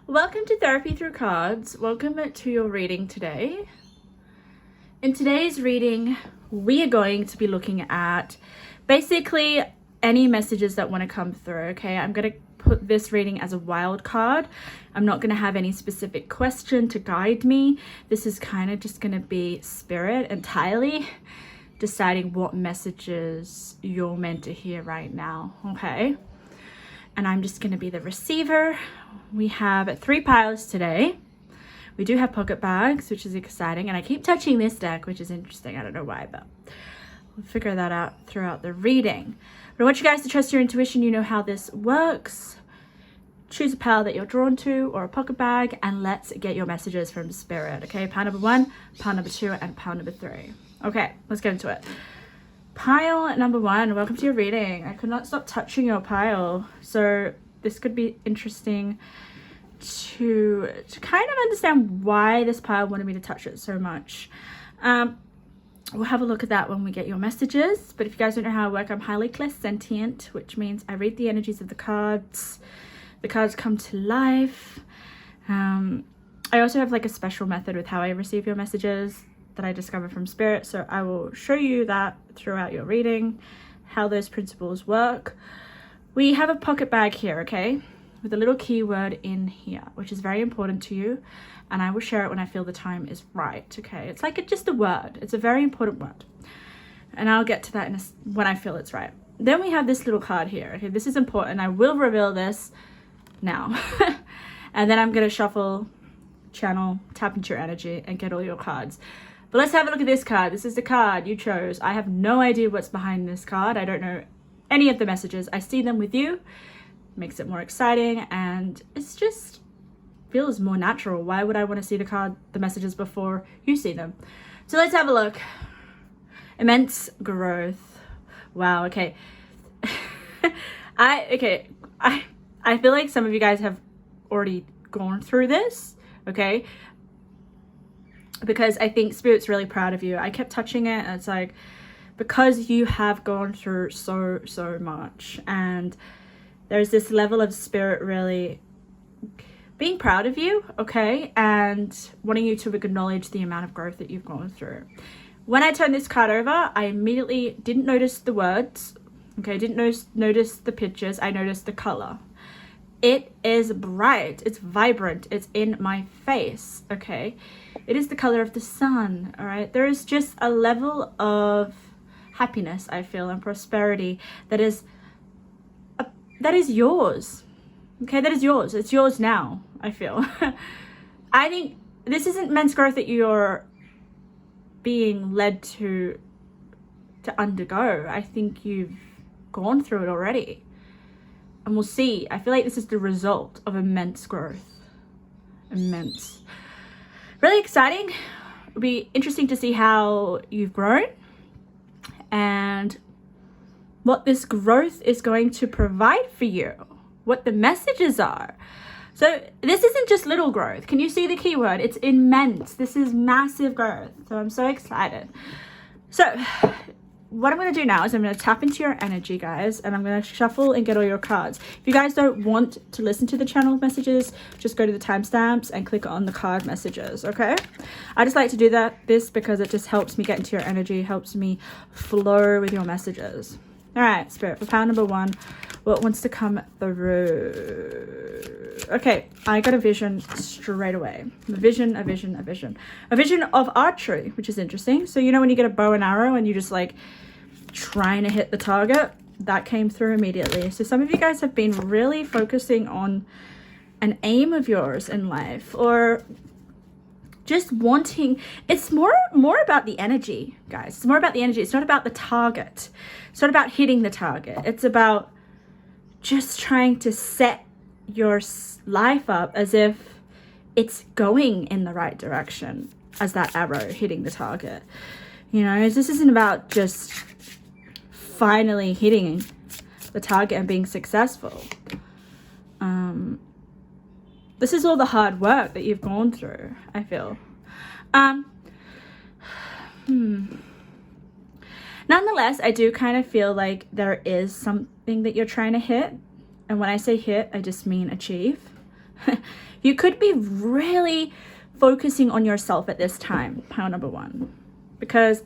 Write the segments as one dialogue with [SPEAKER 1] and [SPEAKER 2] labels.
[SPEAKER 1] Welcome to Therapy Through Cards. Welcome to your reading today. In today's reading, we are going to be looking at basically any messages that want to come through, okay? I'm going to put this reading as a wild card. I'm not going to have any specific question to guide me. This is kind of just going to be spirit entirely deciding what messages you're meant to hear right now, okay? And I'm just going to be the receiver. We have 3 piles today. We do have pocket bags, which is exciting. And I keep touching this deck, which is interesting. I don't know why, but we'll figure that out throughout the reading. But I want you guys to trust your intuition. You know how this works. Choose a pile that you're drawn to or a pocket bag, and let's get your messages from spirit. Okay, pile number 1, pile number 2, and pile number 3. Okay, let's get into it. Pile number 1, welcome to your reading. I could not stop touching your pile, so this could be interesting to kind of understand why this pile wanted me to touch it so much. We'll have a look at that when we get your messages, but if you guys don't know how I work, I'm highly clairsentient, which means I read the energies of the cards. The cards come to life. I also have like a special method with how I receive your messages that I discovered from spirit, so I will show you that throughout your reading, how those principles work. We have a pocket bag here, okay, with a little keyword in here, which is very important to you, and I will share it when I feel the time is right, okay? It's like just a word. It's a very important word, and I'll get to that when I feel it's right. Then we have this little card here, okay? This is important. I will reveal this now. And then I'm going to shuffle, channel, tap into your energy, and get all your cards. But let's have a look at this card. This is the card you chose. I have no idea what's behind this card. I don't know any of the messages. I see them with you. Makes it more exciting, and it's just feels more natural. Why would I want to see the messages before you see them? So let's have a look. Immense growth. Wow, okay. I feel like some of you guys have already gone through this, okay? Because I think Spirit's really proud of you. I kept touching it, and it's like, because you have gone through so much, and there's this level of Spirit really being proud of you, okay, and wanting you to acknowledge the amount of growth that you've gone through. When I turned this card over, I immediately didn't notice the words, okay, didn't notice the pictures. I noticed the color. It is bright, it's vibrant, it's in my face, okay? It is the color of the sun, all right? There is just a level of happiness, I feel, and prosperity that is yours, okay? That is yours. It's yours now, I feel. I think this isn't immense growth that you're being led to undergo. I think you've gone through it already. And we'll see. I feel like this is the result of immense growth. Immense. Really exciting. It'll be interesting to see how you've grown and what this growth is going to provide for you, what the messages are. So this isn't just little growth. Can you see the keyword? It's immense. This is massive growth. So I'm so excited. So what I'm going to do now is I'm going to tap into your energy, guys, and I'm going to shuffle and get all your cards. If you guys don't want to listen to the channel messages, just go to the timestamps and click on the card messages, okay? I just like to do this because it just helps me get into your energy, helps me flow with your messages. All right, Spirit, for pile number 1, what wants to come through? Okay, I got a vision straight away. A vision of archery, which is interesting. So you know when you get a bow and arrow and you just like trying to hit the target, that came through immediately. So some of you guys have been really focusing on an aim of yours in life, or just wanting, it's more about the energy, guys. It's more about the energy. It's not about the target. It's not about hitting the target. It's about just trying to set your life up as if it's going in the right direction as that arrow hitting the target. You know, this isn't about just finally hitting the target and being successful. This is all the hard work that you've gone through, I feel. Nonetheless, I do kind of feel like there is something that you're trying to hit. And when I say hit, I just mean achieve. You could be really focusing on yourself at this time, pile number 1. Because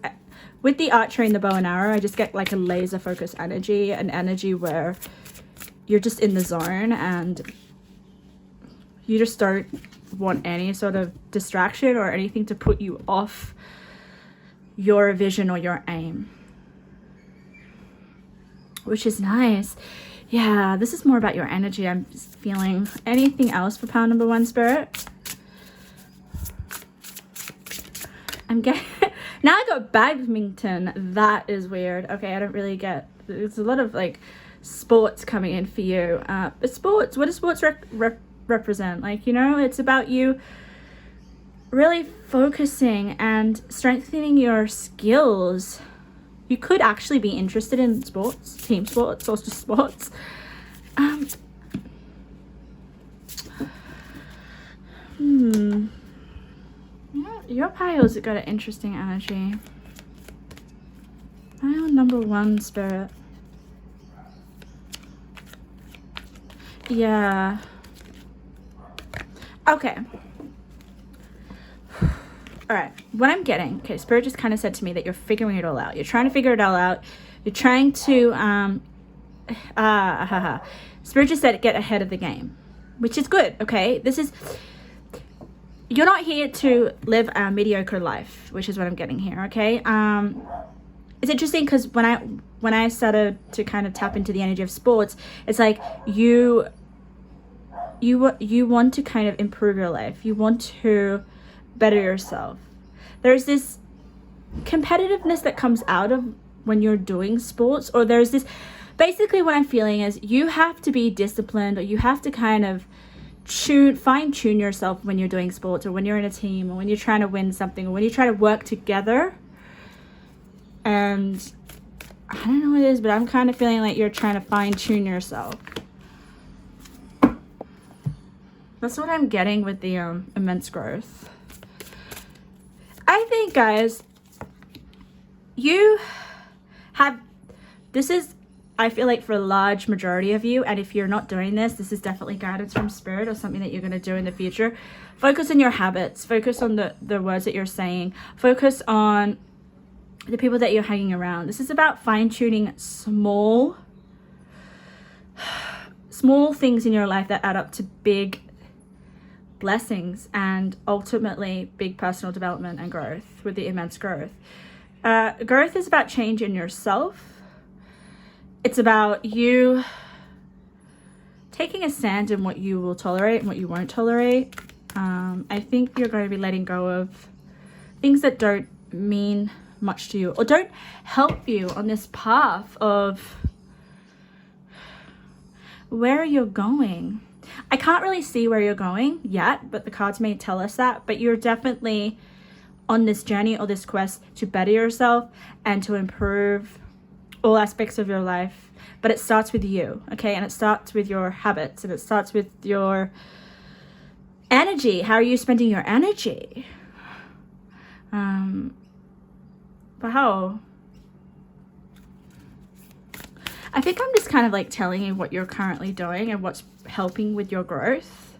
[SPEAKER 1] with the archery and the bow and arrow, I just get like a laser focus energy, an energy where you're just in the zone and you just don't want any sort of distraction or anything to put you off your vision or your aim, which is nice. Yeah, this is more about your energy. I'm just feeling. Anything else for pile number 1, Spirit? I'm getting now I got badminton. That is weird. Okay, I don't really get. There's a lot of like sports coming in for you. But sports. What does sports represent? Like, you know, it's about you really focusing and strengthening your skills. You could actually be interested in sports, team sports, or just sports. Your pile's got an interesting energy. Pile number 1, Spirit. Yeah. Okay. All right, what I'm getting, okay, Spirit just kind of said to me that you're figuring it all out. You're trying to figure it all out. You're trying to, Spirit just said get ahead of the game, which is good, okay? You're not here to live a mediocre life, which is what I'm getting here, okay? It's interesting because when I started to kind of tap into the energy of sports, it's like you want to kind of improve your life. You want to better yourself. There's this competitiveness that comes out of when you're doing sports, or there's this, basically what I'm feeling is you have to be disciplined, or you have to kind of fine tune yourself when you're doing sports, or when you're in a team, or when you're trying to win something, or when you try to work together. And I don't know what it is, but I'm kind of feeling like you're trying to fine tune yourself. That's what I'm getting with the immense growth. I think, guys, you have, this is, I feel like for a large majority of you, and if you're not doing this, this is definitely guidance from Spirit or something that you're going to do in the future. Focus on your habits. Focus on the words that you're saying. Focus on the people that you're hanging around. This is about fine-tuning small things in your life that add up to big blessings and ultimately big personal development and growth with the immense growth. Growth is about change in yourself. It's about you taking a stand in what you will tolerate and what you won't tolerate. I think you're going to be letting go of things that don't mean much to you or don't help you on this path of where you're going. I can't really see where you're going yet, but the cards may tell us that. But you're definitely on this journey or this quest to better yourself and to improve all aspects of your life. But it starts with you, okay? And it starts with your habits, and it starts with your energy. How are you spending your energy? But how? I think I'm just kind of like telling you what you're currently doing and what's helping with your growth.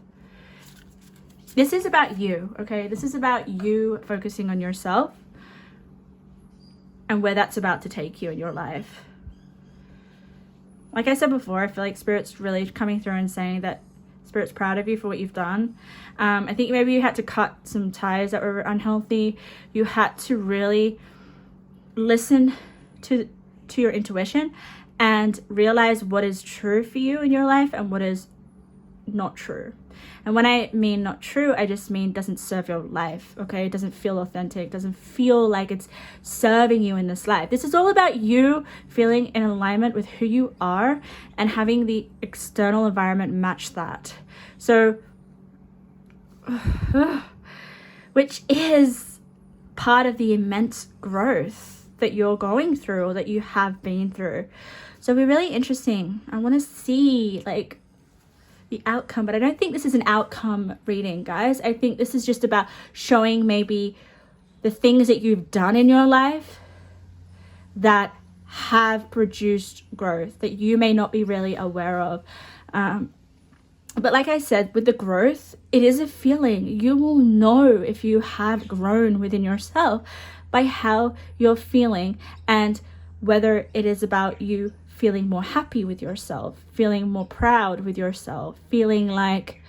[SPEAKER 1] This is about you, okay? This is about you focusing on yourself and where that's about to take you in your life. Like I said before, I feel like Spirit's really coming through and saying that Spirit's proud of you for what you've done. I think maybe you had to cut some ties that were unhealthy. You had to really listen to your intuition and realize what is true for you in your life and what is not true. And when I mean not true, I just mean doesn't serve your life, okay? It doesn't feel authentic, doesn't feel like it's serving you in this life. This is all about you feeling in alignment with who you are and having the external environment match that. So, which is part of the immense growth that you're going through or that you have been through. So it'll be really interesting. I want to see like the outcome, but I don't think this is an outcome reading, guys. I think this is just about showing maybe the things that you've done in your life that have produced growth that you may not be really aware of. But like I said, with the growth, it is a feeling. You will know if you have grown within yourself by how you're feeling, and whether it is about you feeling more happy with yourself, feeling more proud with yourself, feeling like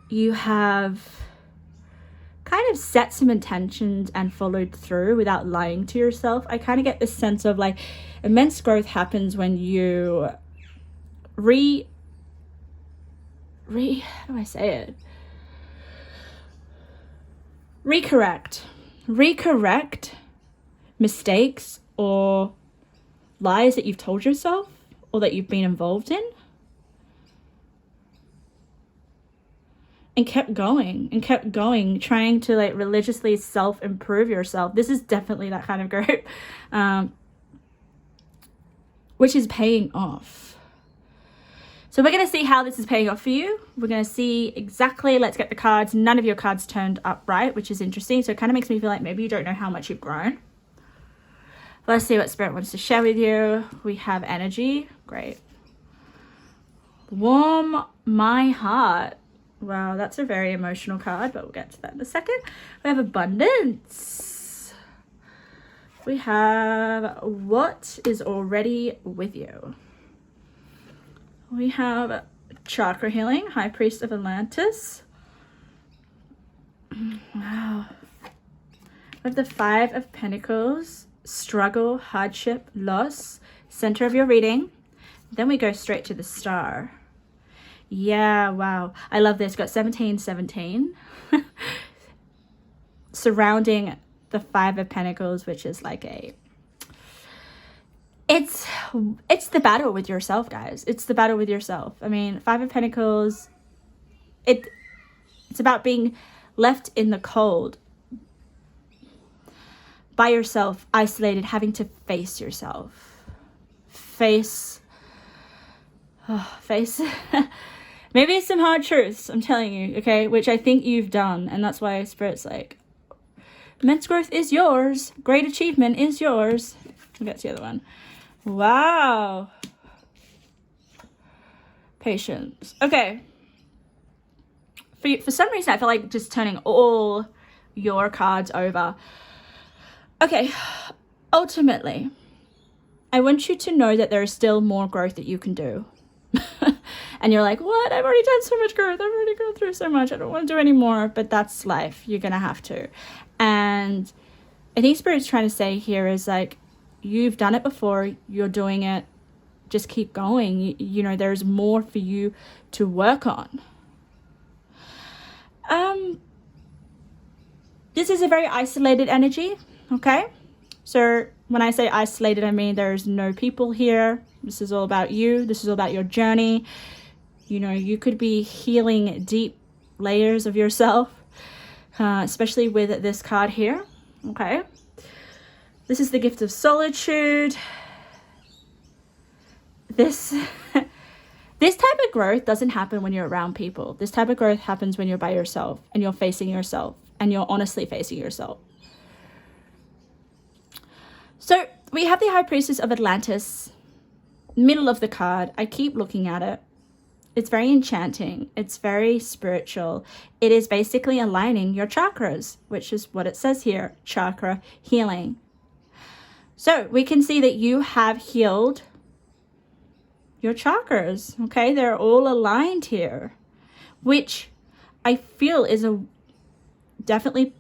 [SPEAKER 1] you have kind of set some intentions and followed through without lying to yourself. I kind of get this sense of like immense growth happens when you how do I say it? Recorrect mistakes or lies that you've told yourself or that you've been involved in, and kept going, trying to like religiously self-improve yourself. This is definitely that kind of growth, which is paying off. So we're going to see how this is paying off for you. We're going to see exactly, let's get the cards. None of your cards turned upright, which is interesting. So it kind of makes me feel like maybe you don't know how much you've grown. Let's see what Spirit wants to share with you. We have energy. Great. Warm my heart. Wow, that's a very emotional card, but we'll get to that in a second. We have abundance. We have what is already with you. We have chakra healing, High Priest of Atlantis. Wow. We have the Five of Pentacles, struggle, hardship, loss, center of your reading. Then we go straight to the Star. Yeah, wow. I love this. Got 1717 surrounding the Five of Pentacles, which is like it's the battle with yourself, guys. It's the battle with yourself. I mean, Five of Pentacles, it's about being left in the cold by yourself, isolated, having to face yourself. Face maybe some hard truths, I'm telling you, okay, which I think you've done, and that's why Spirit's like, immense growth is yours, great achievement is yours. We'll get to the other one. Wow. Patience. Okay. For some reason, I feel like just turning all your cards over. Okay. Ultimately, I want you to know that there is still more growth that you can do. And you're like, what? I've already done so much growth. I've already gone through so much. I don't want to do any more. But that's life. You're going to have to. And I think Spirit's trying to say here is like, you've done it before. You're doing it. Just keep going. You know, there's more for you to work on. This is a very isolated energy. Okay. So when I say isolated, I mean there's no people here. This is all about you. This is all about your journey. You know, you could be healing deep layers of yourself, especially with this card here. Okay. This is the gift of solitude. This type of growth doesn't happen when you're around people. This type of growth happens when you're by yourself and you're facing yourself and you're honestly facing yourself. So we have the High Priestess of Atlantis, middle of the card. I keep looking at it. It's very enchanting. It's very spiritual. It is basically aligning your chakras, which is what it says here, chakra healing. So we can see that you have healed your chakras, okay? They're all aligned here, which I feel is definitely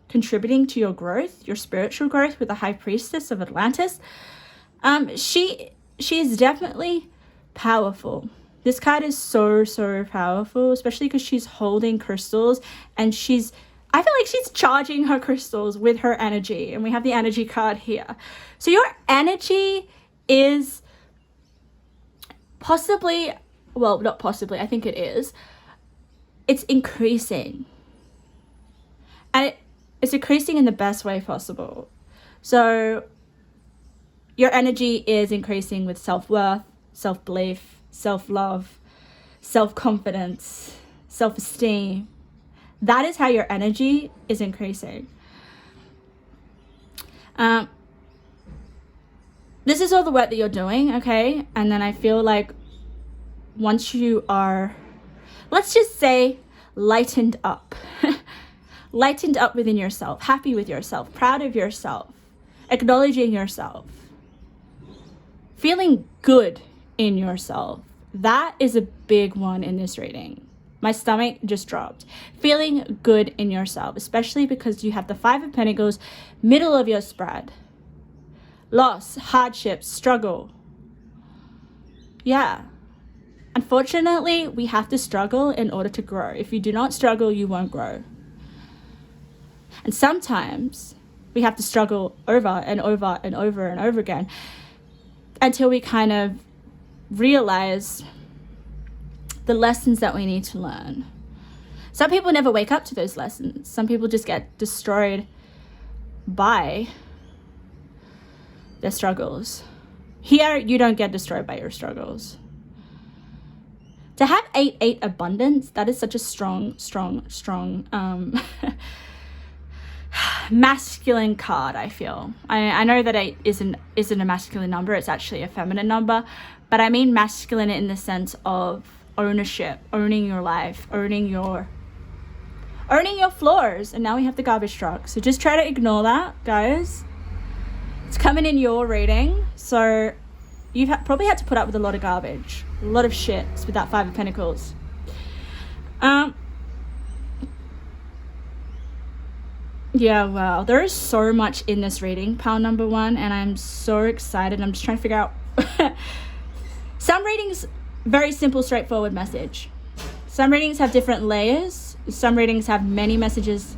[SPEAKER 1] contributing to your growth, your spiritual growth with the High Priestess of Atlantis. She is definitely powerful. This card is so powerful, especially because she's holding crystals and I feel like she's charging her crystals with her energy. And we have the energy card here. So your energy is possibly, well, not possibly, I think it is. It's increasing. And it's increasing in the best way possible. So your energy is increasing with self-worth, self-belief, self-love, self-confidence, self-esteem. That is how your energy is increasing. This is all the work that you're doing, okay? And then I feel like once you are let's just say, lightened up. Lightened up within yourself, happy with yourself, proud of yourself, acknowledging yourself, feeling good in yourself. That is a big one in this reading. My stomach just dropped. Feeling good in yourself, especially because you have the Five of Pentacles, middle of your spread. Loss, hardship, struggle. Yeah. Unfortunately, we have to struggle in order to grow. If you do not struggle, you won't grow. And sometimes we have to struggle over and over and over and over again until we kind of realize the lessons that we need to learn. Some people never wake up to those lessons. Some people just get destroyed by their struggles. Here, you don't get destroyed by your struggles. To have 8-8 abundance, that is such a strong masculine card, I feel. I know that 8 isn't a masculine number, it's actually a feminine number, but I mean masculine in the sense of ownership, owning your life, owning your flaws. And now we have the garbage truck. So just try to ignore that, guys. It's coming in your reading, so you've probably had to put up with a lot of garbage, a lot of shit with that Five of Pentacles. Yeah, wow. There is so much in this reading, pile number 1, and I'm so excited. I'm just trying to figure out... Some readings, very simple, straightforward message. Some readings have different layers. Some readings have many messages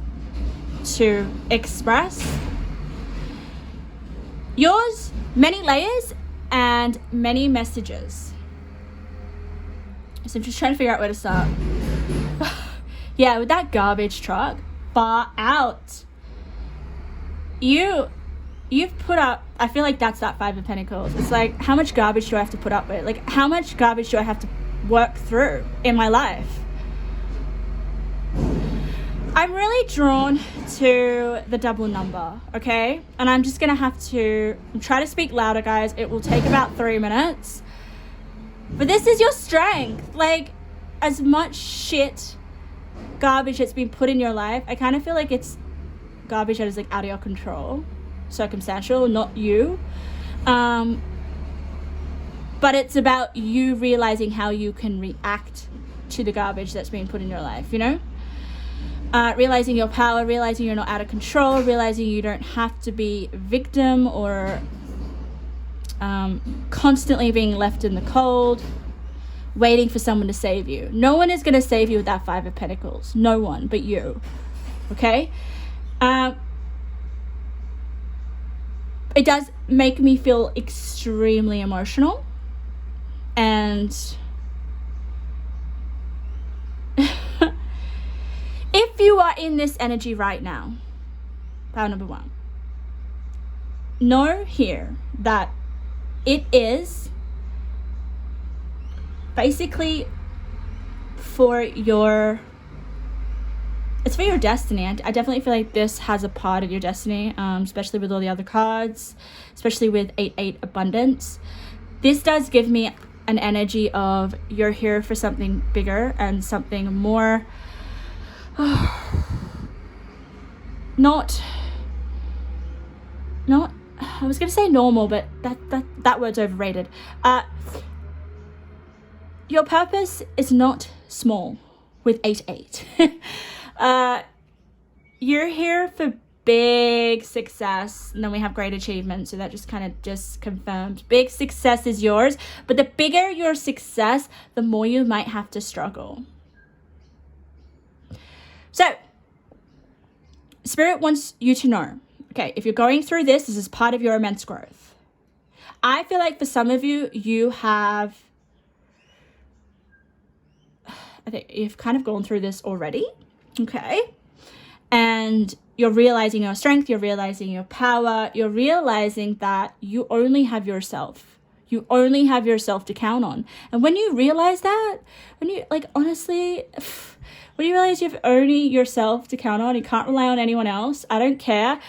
[SPEAKER 1] to express. Yours, many layers and many messages. So I'm just trying to figure out where to start. Yeah, with that garbage truck, far out. You've put up, I feel like that's that Five of Pentacles. It's like, how much garbage do I have to put up with? Like, how much garbage do I have to work through in my life? I'm really drawn to the double number, okay? And I'm just gonna have to try to speak louder, guys. It will take about 3 minutes. But this is your strength. Like, as much shit, garbage that's been put in your life, I kind of feel like it's garbage that is like out of your control, circumstantial, not you. But it's about you realizing how you can react to the garbage that's being put in your life, you know? Realizing your power, realizing you're not out of control, realizing you don't have to be victim or constantly being left in the cold, waiting for someone to save you. No one is going to save you with that Five of Pentacles. No one but you. Okay? It does make me feel extremely emotional. And if you are in this energy right now, pile number 1, know here that it is basically it's for your destiny. I definitely feel like this has a part of your destiny, especially with all the other cards, especially with 8-8 abundance. This does give me an energy of you're here for something bigger and something more not I was gonna say normal, but that word's overrated. Your purpose is not small with 8-8. You're here for big success, and then we have great achievement, so that just kind of just confirmed big success is yours. But the bigger your success, the more you might have to struggle. So Spirit wants you to know, okay, if you're going through this is part of your immense growth. I feel like for some of you, I think you've kind of gone through this already, okay? And you're realizing your strength, you're realizing your power, you're realizing that you only have yourself. You only have yourself to count on. And when you realize that, when you, like, honestly, when you realize you have only yourself to count on, you can't rely on anyone else, I don't care.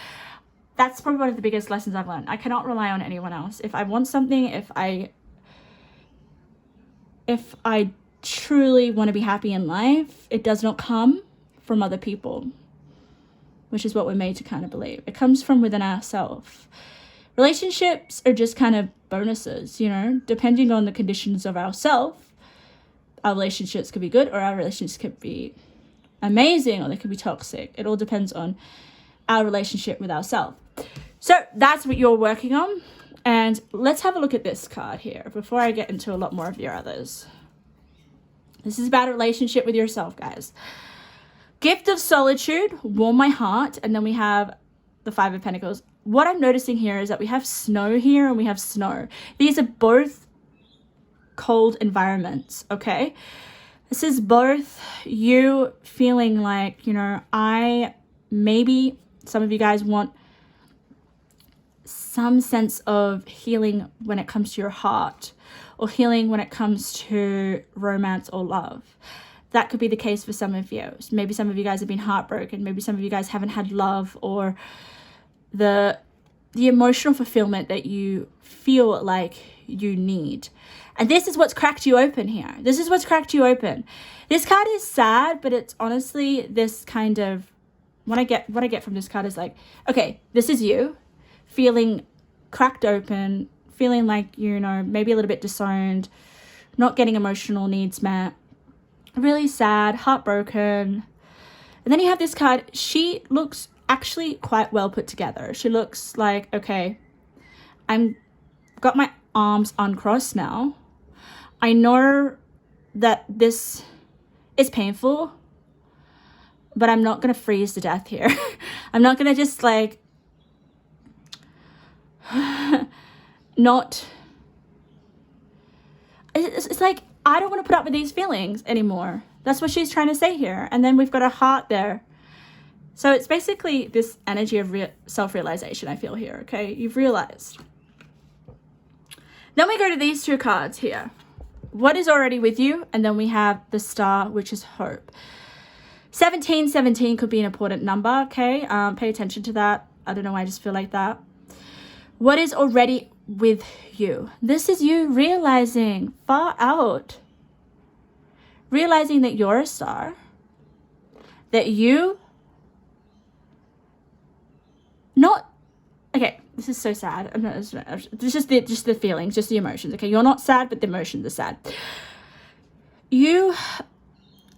[SPEAKER 1] That's probably one of the biggest lessons I've learned. I cannot rely on anyone else. If I want something, if I truly want to be happy in life, it does not come from other people, which is what we're made to kind of believe. It comes from within ourselves. Relationships are just kind of bonuses, you know, depending on the conditions of ourselves. Our relationships could be good, or our relationships could be amazing, or they could be toxic. It all depends on our relationship with ourselves. So that's what you're working on. And let's have a look at this card here before I get into a lot more of your others. This is about a relationship with yourself, guys. Gift of solitude, warm my heart. And then we have the Five of Pentacles. What I'm noticing here is that we have snow here and we have snow. These are both cold environments, okay? This is both you feeling like, you know, maybe some of you guys want some sense of healing when it comes to your heart, or healing when it comes to romance or love. That could be the case for some of you. Maybe some of you guys have been heartbroken. Maybe some of you guys haven't had love, or the emotional fulfillment that you feel like you need. And this is what's cracked you open here. This is what's cracked you open. This card is sad, but it's honestly this kind of, what I get from this card is like, okay, this is you feeling cracked open, feeling like, you know, maybe a little bit disowned, not getting emotional needs met, really sad, heartbroken. And then you have this card. She looks actually quite well put together. She looks like, okay, got my arms uncrossed now. I know that this is painful, but I'm not going to freeze to death here. I'm not going to just like, it's like, I don't want to put up with these feelings anymore. That's what she's trying to say here. And then we've got a heart there. So it's basically this energy of self-realization I feel here, okay? You've realized. Then we go to these two cards here. What is already with you? And then we have the Star, which is hope. 1717 could be an important number, okay? Pay attention to that. I don't know why I just feel like that. What is already with you? This is you realizing far out. Realizing that you're a star. That you not, okay, this is so sad. It's just the feelings, just the emotions, okay? You're not sad, but the emotions are sad. You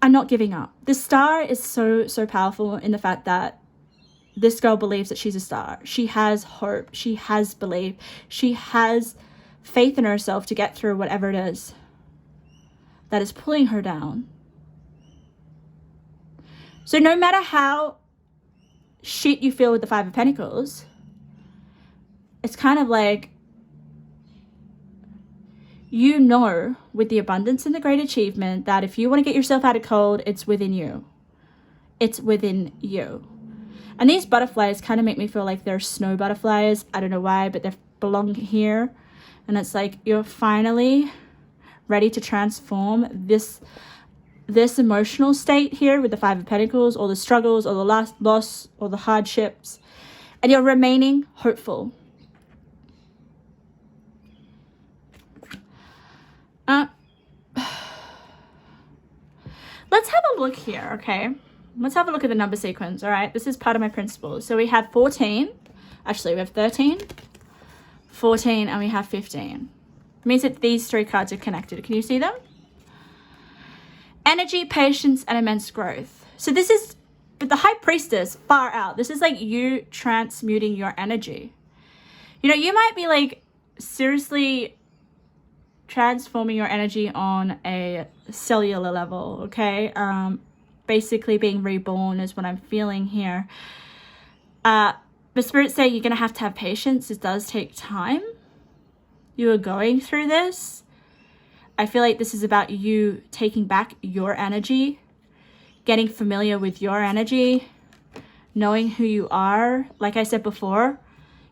[SPEAKER 1] are not giving up. The Star is so powerful in the fact that this girl believes that she's a star. She has hope. She has belief. She has faith in herself to get through whatever it is that is pulling her down. So no matter how shit you feel with the Five of Pentacles, it's kind of like, you know, with the abundance and the great achievement, that if you want to get yourself out of cold, it's within you. It's within you. And these butterflies kind of make me feel like they're snow butterflies. I don't know why, but they belong here. And it's like, you're finally ready to transform this emotional state here with the Five of Pentacles, all the struggles, all the loss, all the hardships, and you're remaining hopeful. Let's have a look here, okay? Let's have a look at the number sequence, all right? This is part of my principles. So we have 14. Actually, we have 13, 14, and we have 15. It means that these three cards are connected. Can you see them? Energy, patience, and immense growth. So this is, with the High Priestess, far out. This is like you transmuting your energy. You know, you might be like seriously transforming your energy on a cellular level, okay? Basically being reborn is what I'm feeling here. But spirits say you're going to have patience. It does take time. You are going through this. I feel like this is about you taking back your energy, getting familiar with your energy, knowing who you are. Like I said before,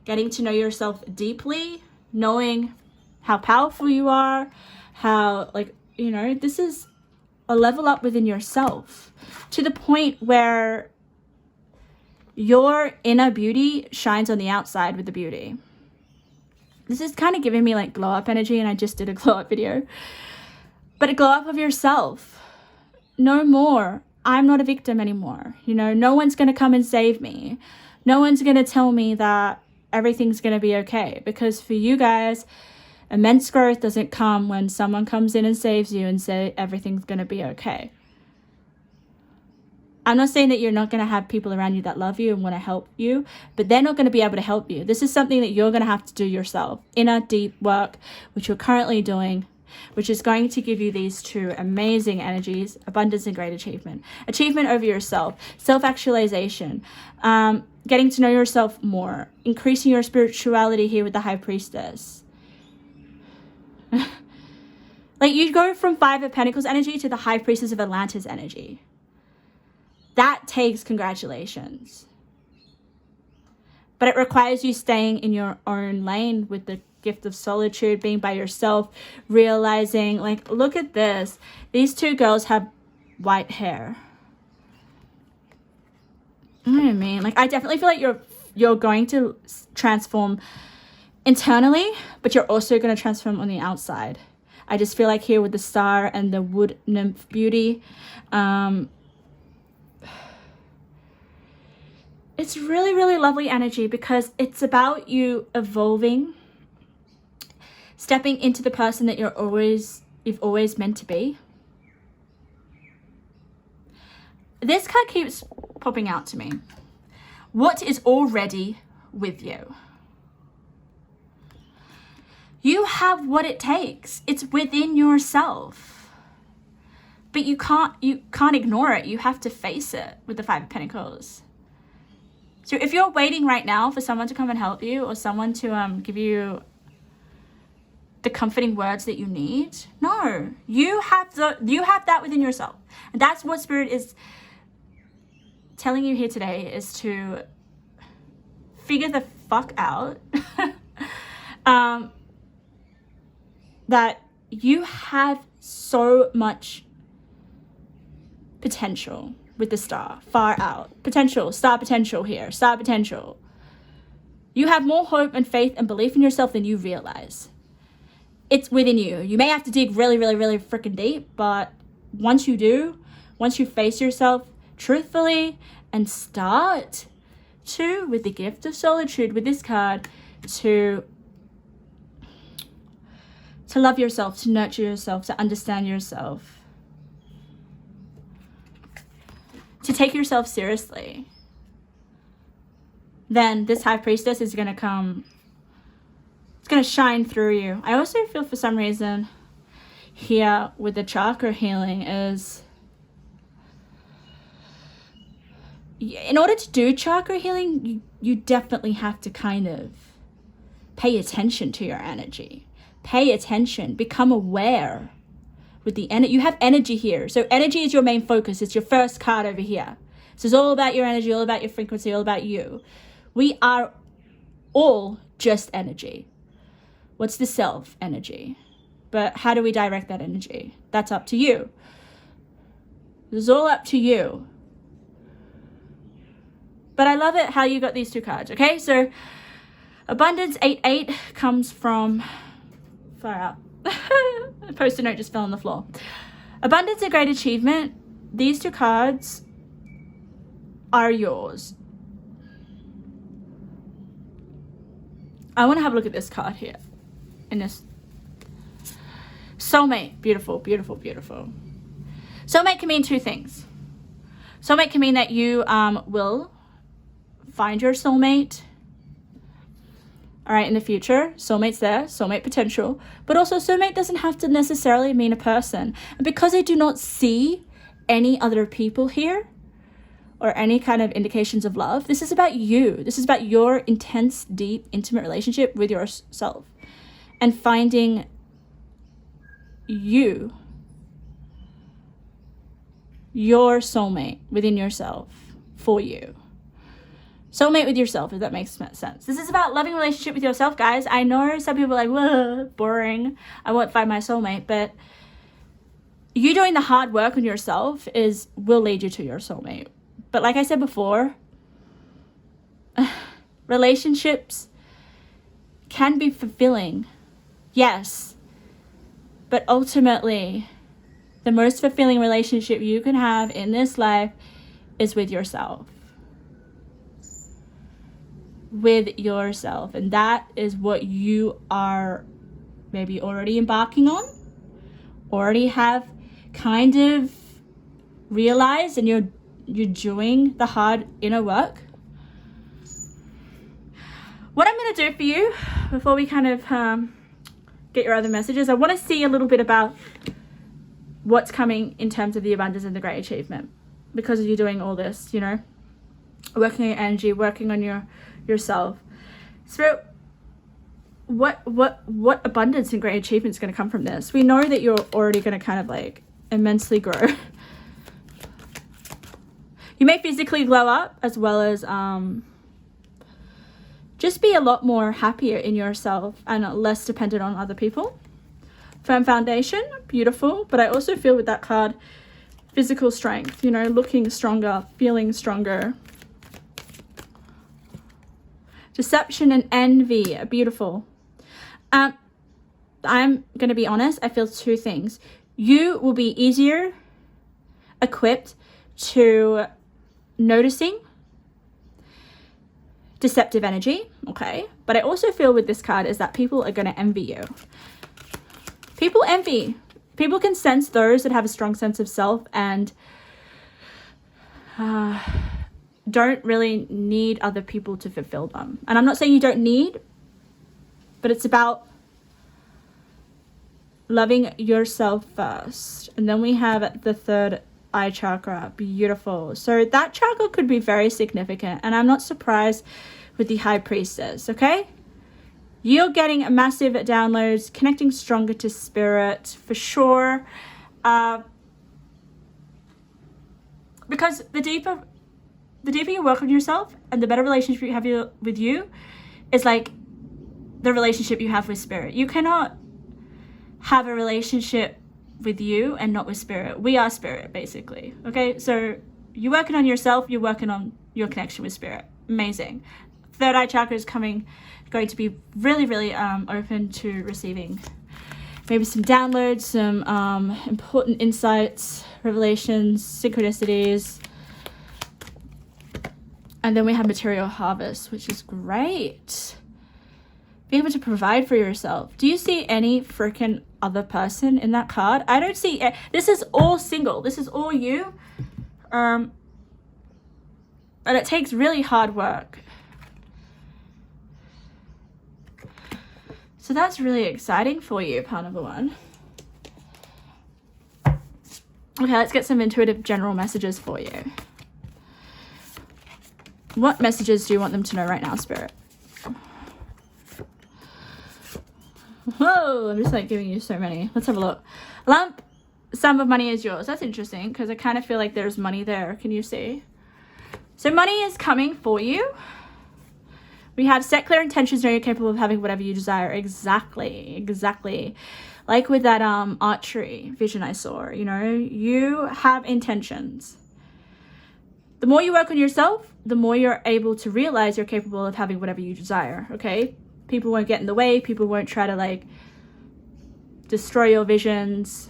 [SPEAKER 1] getting to know yourself deeply, knowing how powerful you are, how, like, you know, this is a level up within yourself to the point where your inner beauty shines on the outside with the beauty. This is kind of giving me like glow up energy, and I just did a glow up video. But a glow up of yourself. No more. I'm not a victim anymore. You know, no one's going to come and save me. No one's going to tell me that everything's going to be okay. Because for you guys, immense growth doesn't come when someone comes in and saves you and say everything's going to be okay. I'm not saying that you're not going to have people around you that love you and want to help you, but they're not going to be able to help you. This is something that you're going to have to do yourself. Inner deep work, which you're currently doing, which is going to give you these two amazing energies: abundance and great achievement. Achievement over yourself, self-actualization, getting to know yourself more, increasing your spirituality here with the High Priestess. Like, you go from Five of Pentacles energy to the High Priestess of Atlantis energy. That takes congratulations. But it requires you staying in your own lane with the gift of solitude, being by yourself, realizing, like, look at this. These two girls have white hair. You know what I mean? Like, I definitely feel like you're going to transform internally, but you're also going to transform on the outside. I just feel like here with the Star and the Wood Nymph Beauty, it's really, really lovely energy because it's about you evolving, stepping into the person that you've always meant to be. This card keeps popping out to me. What is already with you? You have what it takes. It's within yourself. But you can't ignore it. You have to face it with the Five of Pentacles. So if you're waiting right now for someone to come and help you, or someone to give you the comforting words that you need, no, you have that within yourself. And that's what Spirit is telling you here today, is to figure the fuck out that you have so much potential with the Star, far out. Potential, star potential here, star potential. You have more hope and faith and belief in yourself than you realize. It's within you. You may have to dig really, really, really freaking deep, but once you do, once you face yourself truthfully and start to, with the gift of solitude, with this card, to love yourself, to nurture yourself, to understand yourself, to take yourself seriously, then this High Priestess is going to come. It's going to shine through you. I also feel for some reason here with the chakra healing is, in order to do chakra healing, you definitely have to kind of pay attention to your energy. Pay attention. Become aware. With the energy, you have energy here. So energy is your main focus. It's your first card over here. So it's all about your energy, all about your frequency, all about you. We are all just energy. What's the self? Energy. But how do we direct that energy? That's up to you. It's all up to you. But I love it how you got these two cards. Okay, so abundance 8-8 comes from far out. A post-it note just fell on the floor. Abundance and great achievement. These two cards are yours. I want to have a look at this card here. In this soulmate. Beautiful, beautiful, beautiful. Soulmate can mean two things. Soulmate can mean that you will find your soulmate, all right, in the future. Soulmate's there, soulmate potential. But also, soulmate doesn't have to necessarily mean a person. And because I do not see any other people here or any kind of indications of love, this is about you. This is about your intense, deep, intimate relationship with yourself and finding you, your soulmate within yourself, for you. Soulmate with yourself, if that makes sense. This is about loving relationship with yourself, guys. I know some people are like, whoa, boring. I won't find my soulmate. But you doing the hard work on yourself will lead you to your soulmate. But like I said before, relationships can be fulfilling, yes. But ultimately, The most fulfilling relationship you can have in this life is with yourself. With yourself. And that is what you are maybe already embarking on, already have kind of realized, and you're doing the hard inner work. What I'm going to do for you before we kind of get your other messages, I want to see a little bit about what's coming in terms of the abundance and the great achievement, because you're doing all this, you know, working on your energy, working on yourself. Spirit, what abundance and great achievement is going to come from this? We know that you're already going to kind of like immensely grow. You may physically glow up, as well as just be a lot more happier in yourself and less dependent on other people. Firm foundation, beautiful. But I also feel with that card, physical strength, you know, looking stronger, feeling stronger. Deception and envy, beautiful. I'm going to be honest, I feel two things. You will be easier equipped to noticing deceptive energy, okay? But I also feel with this card is that people are going to envy you. People envy. People can sense those that have a strong sense of self and don't really need other people to fulfill them. And I'm not saying you don't need, but it's about loving yourself first. And then we have the third eye chakra, beautiful. So that chakra could be very significant, and I'm not surprised with the high priestess, okay? You're getting a massive downloads, connecting stronger to spirit for sure. Because the deeper you work on yourself and the better relationship you have with you is like the relationship you have with spirit. You cannot have a relationship with you and not with spirit. We are spirit, basically. Okay, so you're working on yourself, you're working on your connection with spirit. Amazing. Third eye chakra is going to be really, really open to receiving maybe some downloads, some important insights, revelations, synchronicities. And then we have material harvest, which is great. Being able to provide for yourself. Do you see any freaking other person in that card? I don't see it. This is all single. This is all you. And it takes really hard work. So that's really exciting for you, part number one. Okay, let's get some intuitive general messages for you. What messages do you want them to know right now, Spirit? Whoa, I'm just like giving you so many. Let's have a look. Lump sum of money is yours. That's interesting because I kind of feel like there's money there. Can you see? So money is coming for you. We have set clear intentions, know you're capable of having whatever you desire. Exactly. Like with that archery vision I saw, you know, you have intentions. The more you work on yourself, the more you're able to realize you're capable of having whatever you desire, okay? People won't get in the way. People won't try to like destroy your visions.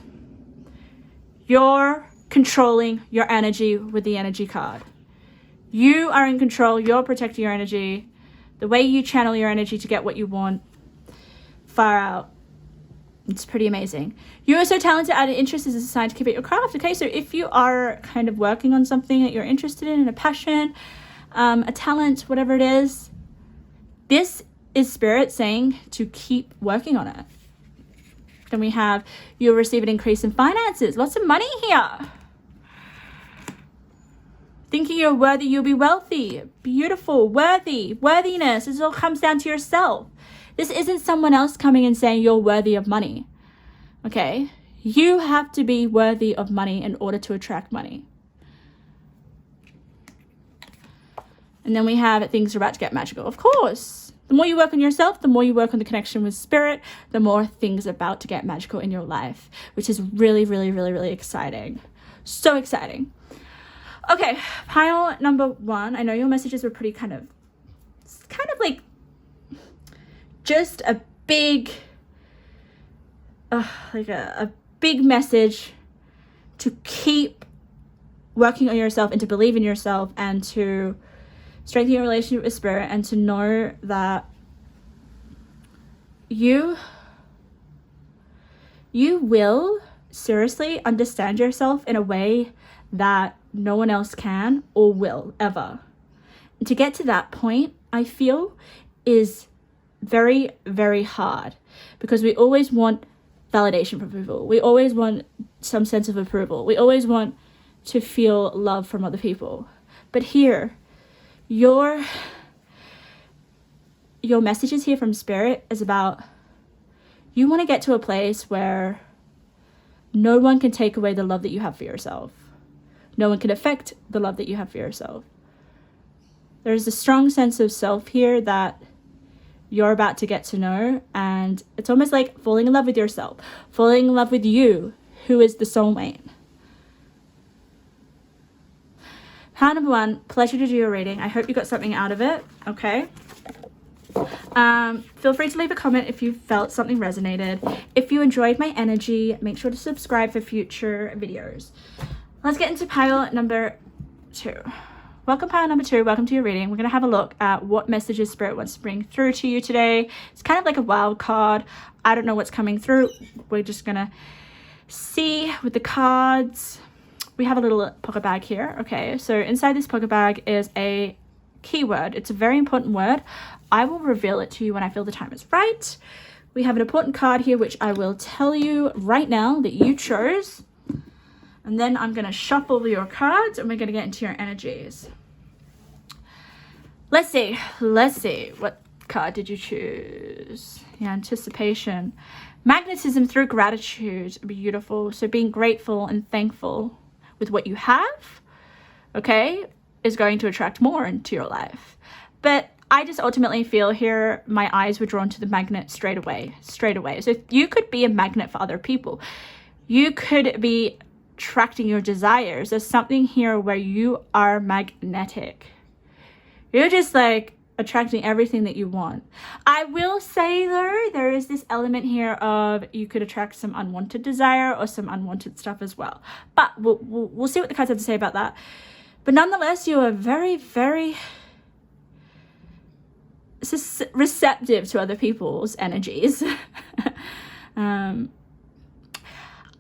[SPEAKER 1] You're controlling your energy with the energy card. You are in control. You're protecting your energy. The way you channel your energy to get what you want, far out. It's pretty amazing. You are so talented at an interest is a sign to keep at your craft. Okay, so if you are kind of working on something that you're interested in, a passion, a talent, whatever it is, this is spirit saying to keep working on it. Then we have you'll receive an increase in finances. Lots of money here. Thinking you're worthy, you'll be wealthy. Beautiful, worthy, worthiness. This all comes down to yourself. This isn't someone else coming and saying you're worthy of money. Okay? You have to be worthy of money in order to attract money. And then we have things are about to get magical. Of course. The more you work on yourself, the more you work on the connection with spirit, the more things are about to get magical in your life, which is really, really, really, really exciting. So exciting. Okay, pile number one. I know your messages were pretty kind of like just a big, like a big message to keep working on yourself and to believe in yourself and to strengthen your relationship with spirit and to know that you will seriously understand yourself in a way that no one else can or will ever. And to get to that point, I feel, is very, very hard, because we always want validation from people. We always want some sense of approval. We always want to feel love from other people. But here, your messages here from spirit is about, you want to get to a place where no one can take away the love that you have for yourself. No one can affect the love that you have for yourself. There's a strong sense of self here that you're about to get to know, and it's almost like falling in love with yourself, falling in love with you, who is the soulmate. Pile number 1, pleasure to do your reading. I hope you got something out of it, okay? Feel free to leave a comment if you felt something resonated. If you enjoyed my energy, make sure to subscribe for future videos. Let's get into pile number 2. Welcome, pile number 2. Welcome to your reading. We're going to have a look at what messages spirit wants to bring through to you today. It's kind of like a wild card. I don't know what's coming through. We're just going to see with the cards. We have a little pocket bag here. Okay, so inside this pocket bag is a keyword. It's a very important word. I will reveal it to you when I feel the time is right. We have an important card here, which I will tell you right now that you chose. And then I'm going to shuffle your cards and we're going to get into your energies. Let's see. What card did you choose? Yeah, anticipation. Magnetism through gratitude. Beautiful. So being grateful and thankful with what you have, okay, is going to attract more into your life. But I just ultimately feel here my eyes were drawn to the magnet straight away. So you could be a magnet for other people. You could be attracting your desires. There's something here where you are magnetic. You're just like attracting everything that you want. I will say though, there is this element here of you could attract some unwanted desire or some unwanted stuff as well. But we'll see what the cards have to say about that. But nonetheless, you are very, very receptive to other people's energies.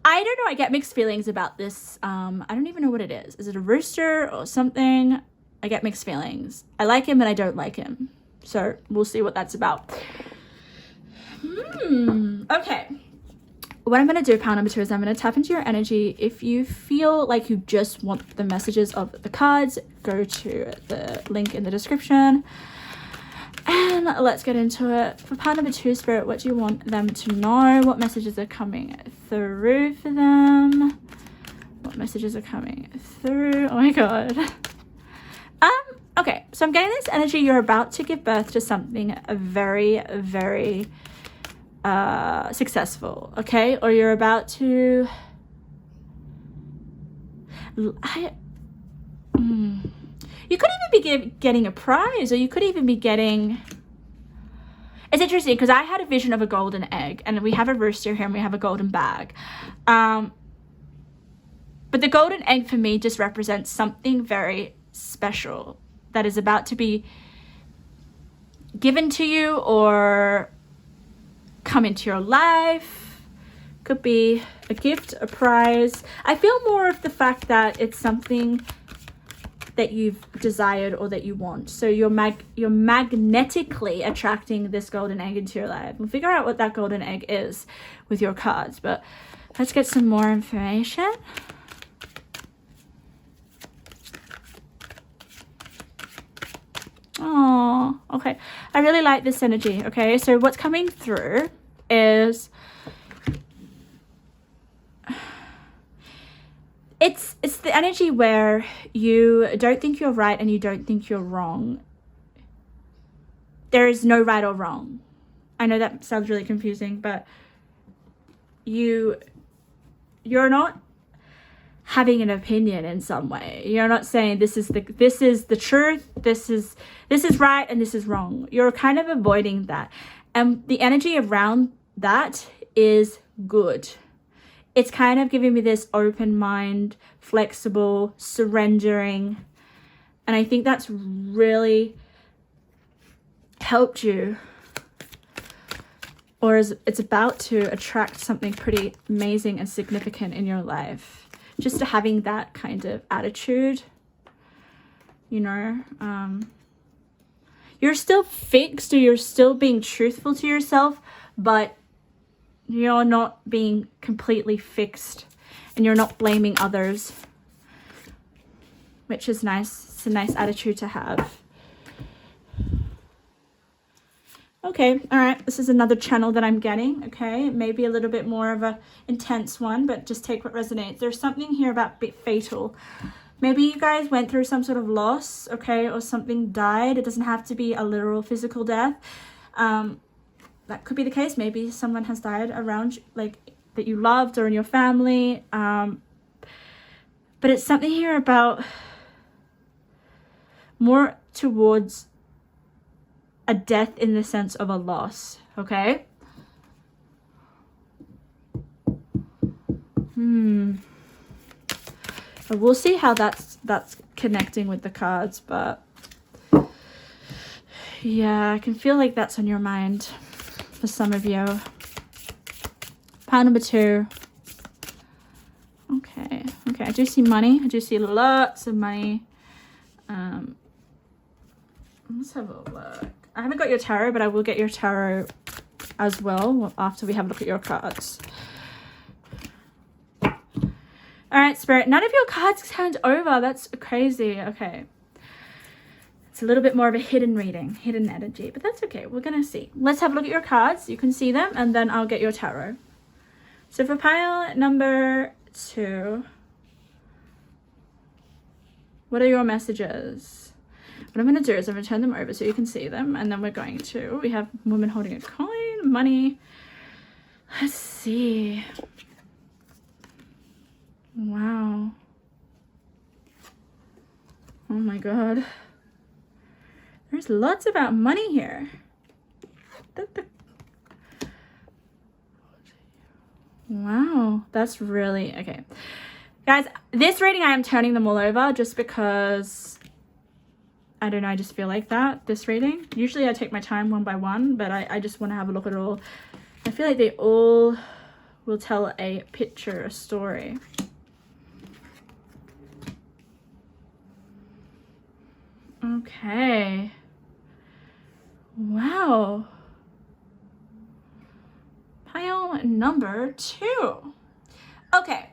[SPEAKER 1] I don't know, I get mixed feelings about this. I don't even know what it is. Is it a rooster or something? I get mixed feelings. I like him and I don't like him. So we'll see what that's about. Okay. What I'm going to do, pile number 2, is I'm going to tap into your energy. If you feel like you just want the messages of the cards, go to the link in the description. And let's get into it. For pile number 2, Spirit, what do you want them to know? What messages are coming through for them? What messages are coming through? Oh my God. Okay, so I'm getting this energy. You're about to give birth to something very, very successful, okay? Or you're about to... You could even be getting a prize, or you could even be getting... It's interesting because I had a vision of a golden egg, and we have a rooster here and we have a golden bag. But the golden egg for me just represents something very special that is about to be given to you or come into your life. Could be a gift, a prize. I feel more of the fact that it's something that you've desired or that you want. So you're magnetically attracting this golden egg into your life. We'll figure out what that golden egg is with your cards, but let's get some more information. Oh, okay. I really like this energy. Okay, so what's coming through is it's the energy where you don't think you're right and you don't think you're wrong. There is no right or wrong. I know that sounds really confusing, but you're not having an opinion in some way. You're not saying this is the truth, this is right and this is wrong. You're kind of avoiding that. And the energy around that is good. it's kind of giving me this open mind, flexible, surrendering. And I think that's really helped you, or it's about to attract something pretty amazing and significant in your life. Just having that kind of attitude, you know. You're still fixed, or you're still being truthful to yourself, but you're not being completely fixed, and you're not blaming others, which is nice. It's a nice attitude to have. Okay, all right, this is another channel that I'm getting, okay? Maybe a little bit more of a intense one, but just take what resonates. There's something here about fatal. Maybe you guys went through some sort of loss, okay, or something died. It doesn't have to be a literal physical death. That could be the case. Maybe someone has died around you, like that you loved, or in your family. But it's something here about more towards a death in the sense of a loss, okay? We'll see how that's connecting with the cards, but yeah, I can feel like that's on your mind for some of you. Pile number 2. Okay, I do see money. I do see lots of money. Let's have a look. I haven't got your tarot, but I will get your tarot as well after we have a look at your cards. All right, Spirit, none of your cards turned over. That's crazy. Okay. It's a little bit more of a hidden reading, hidden energy, but that's okay. We're going to see. Let's have a look at your cards. You can see them, and then I'll get your tarot. So for pile number 2, what are your messages? What I'm going to do is I'm going to turn them over so you can see them, and then we have woman holding a coin, money. Let's see. Wow. Oh my God. There's lots about money here. Wow, that's really, okay. Guys, this reading I am turning them all over just because, I don't know, I just feel like that, this reading. Usually I take my time one by one, but I just want to have a look at it all. I feel like they all will tell a picture, a story. Okay. Wow. Pile number 2. Okay.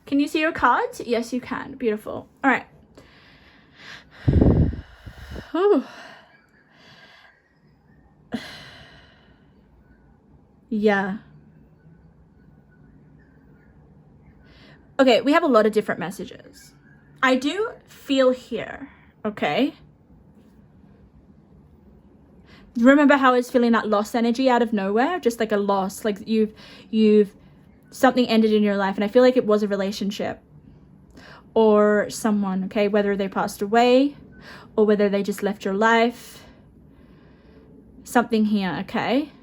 [SPEAKER 1] Can you see your cards? Yes, you can. Beautiful. All right. Oh. Yeah. Okay, we have a lot of different messages. I do feel here, okay? Remember how I was feeling that loss energy out of nowhere? Just like a loss, like you've something ended in your life, and I feel like it was a relationship or someone, okay? Whether they passed away or whether they just left your life. Something here, okay?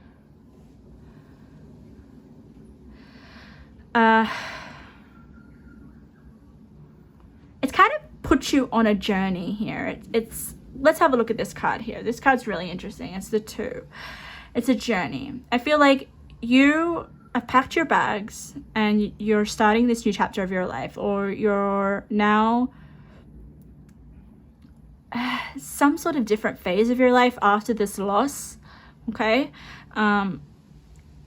[SPEAKER 1] It's kind of put you on a journey here. It's let's have a look at this card here. This card's really interesting. It's the 2. It's a journey. I feel like you have packed your bags and you're starting this new chapter of your life, or you're now some sort of different phase of your life after this loss, okay?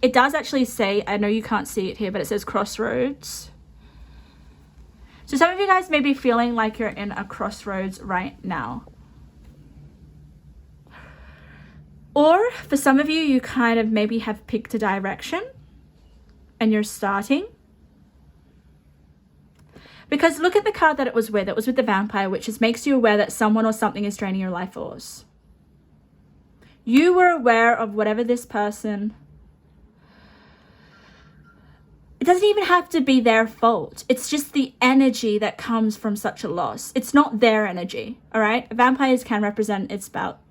[SPEAKER 1] It does actually say, I know you can't see it here, but it says crossroads. So some of you guys may be feeling like you're in a crossroads right now. Or for some of you, you kind of maybe have picked a direction and you're starting. Because look at the card that it was with. It was with the vampire, which just makes you aware that someone or something is draining your life force. You were aware of whatever this person. It doesn't even have to be their fault. It's just the energy that comes from such a loss. It's not their energy, all right? Vampires can represent, it's about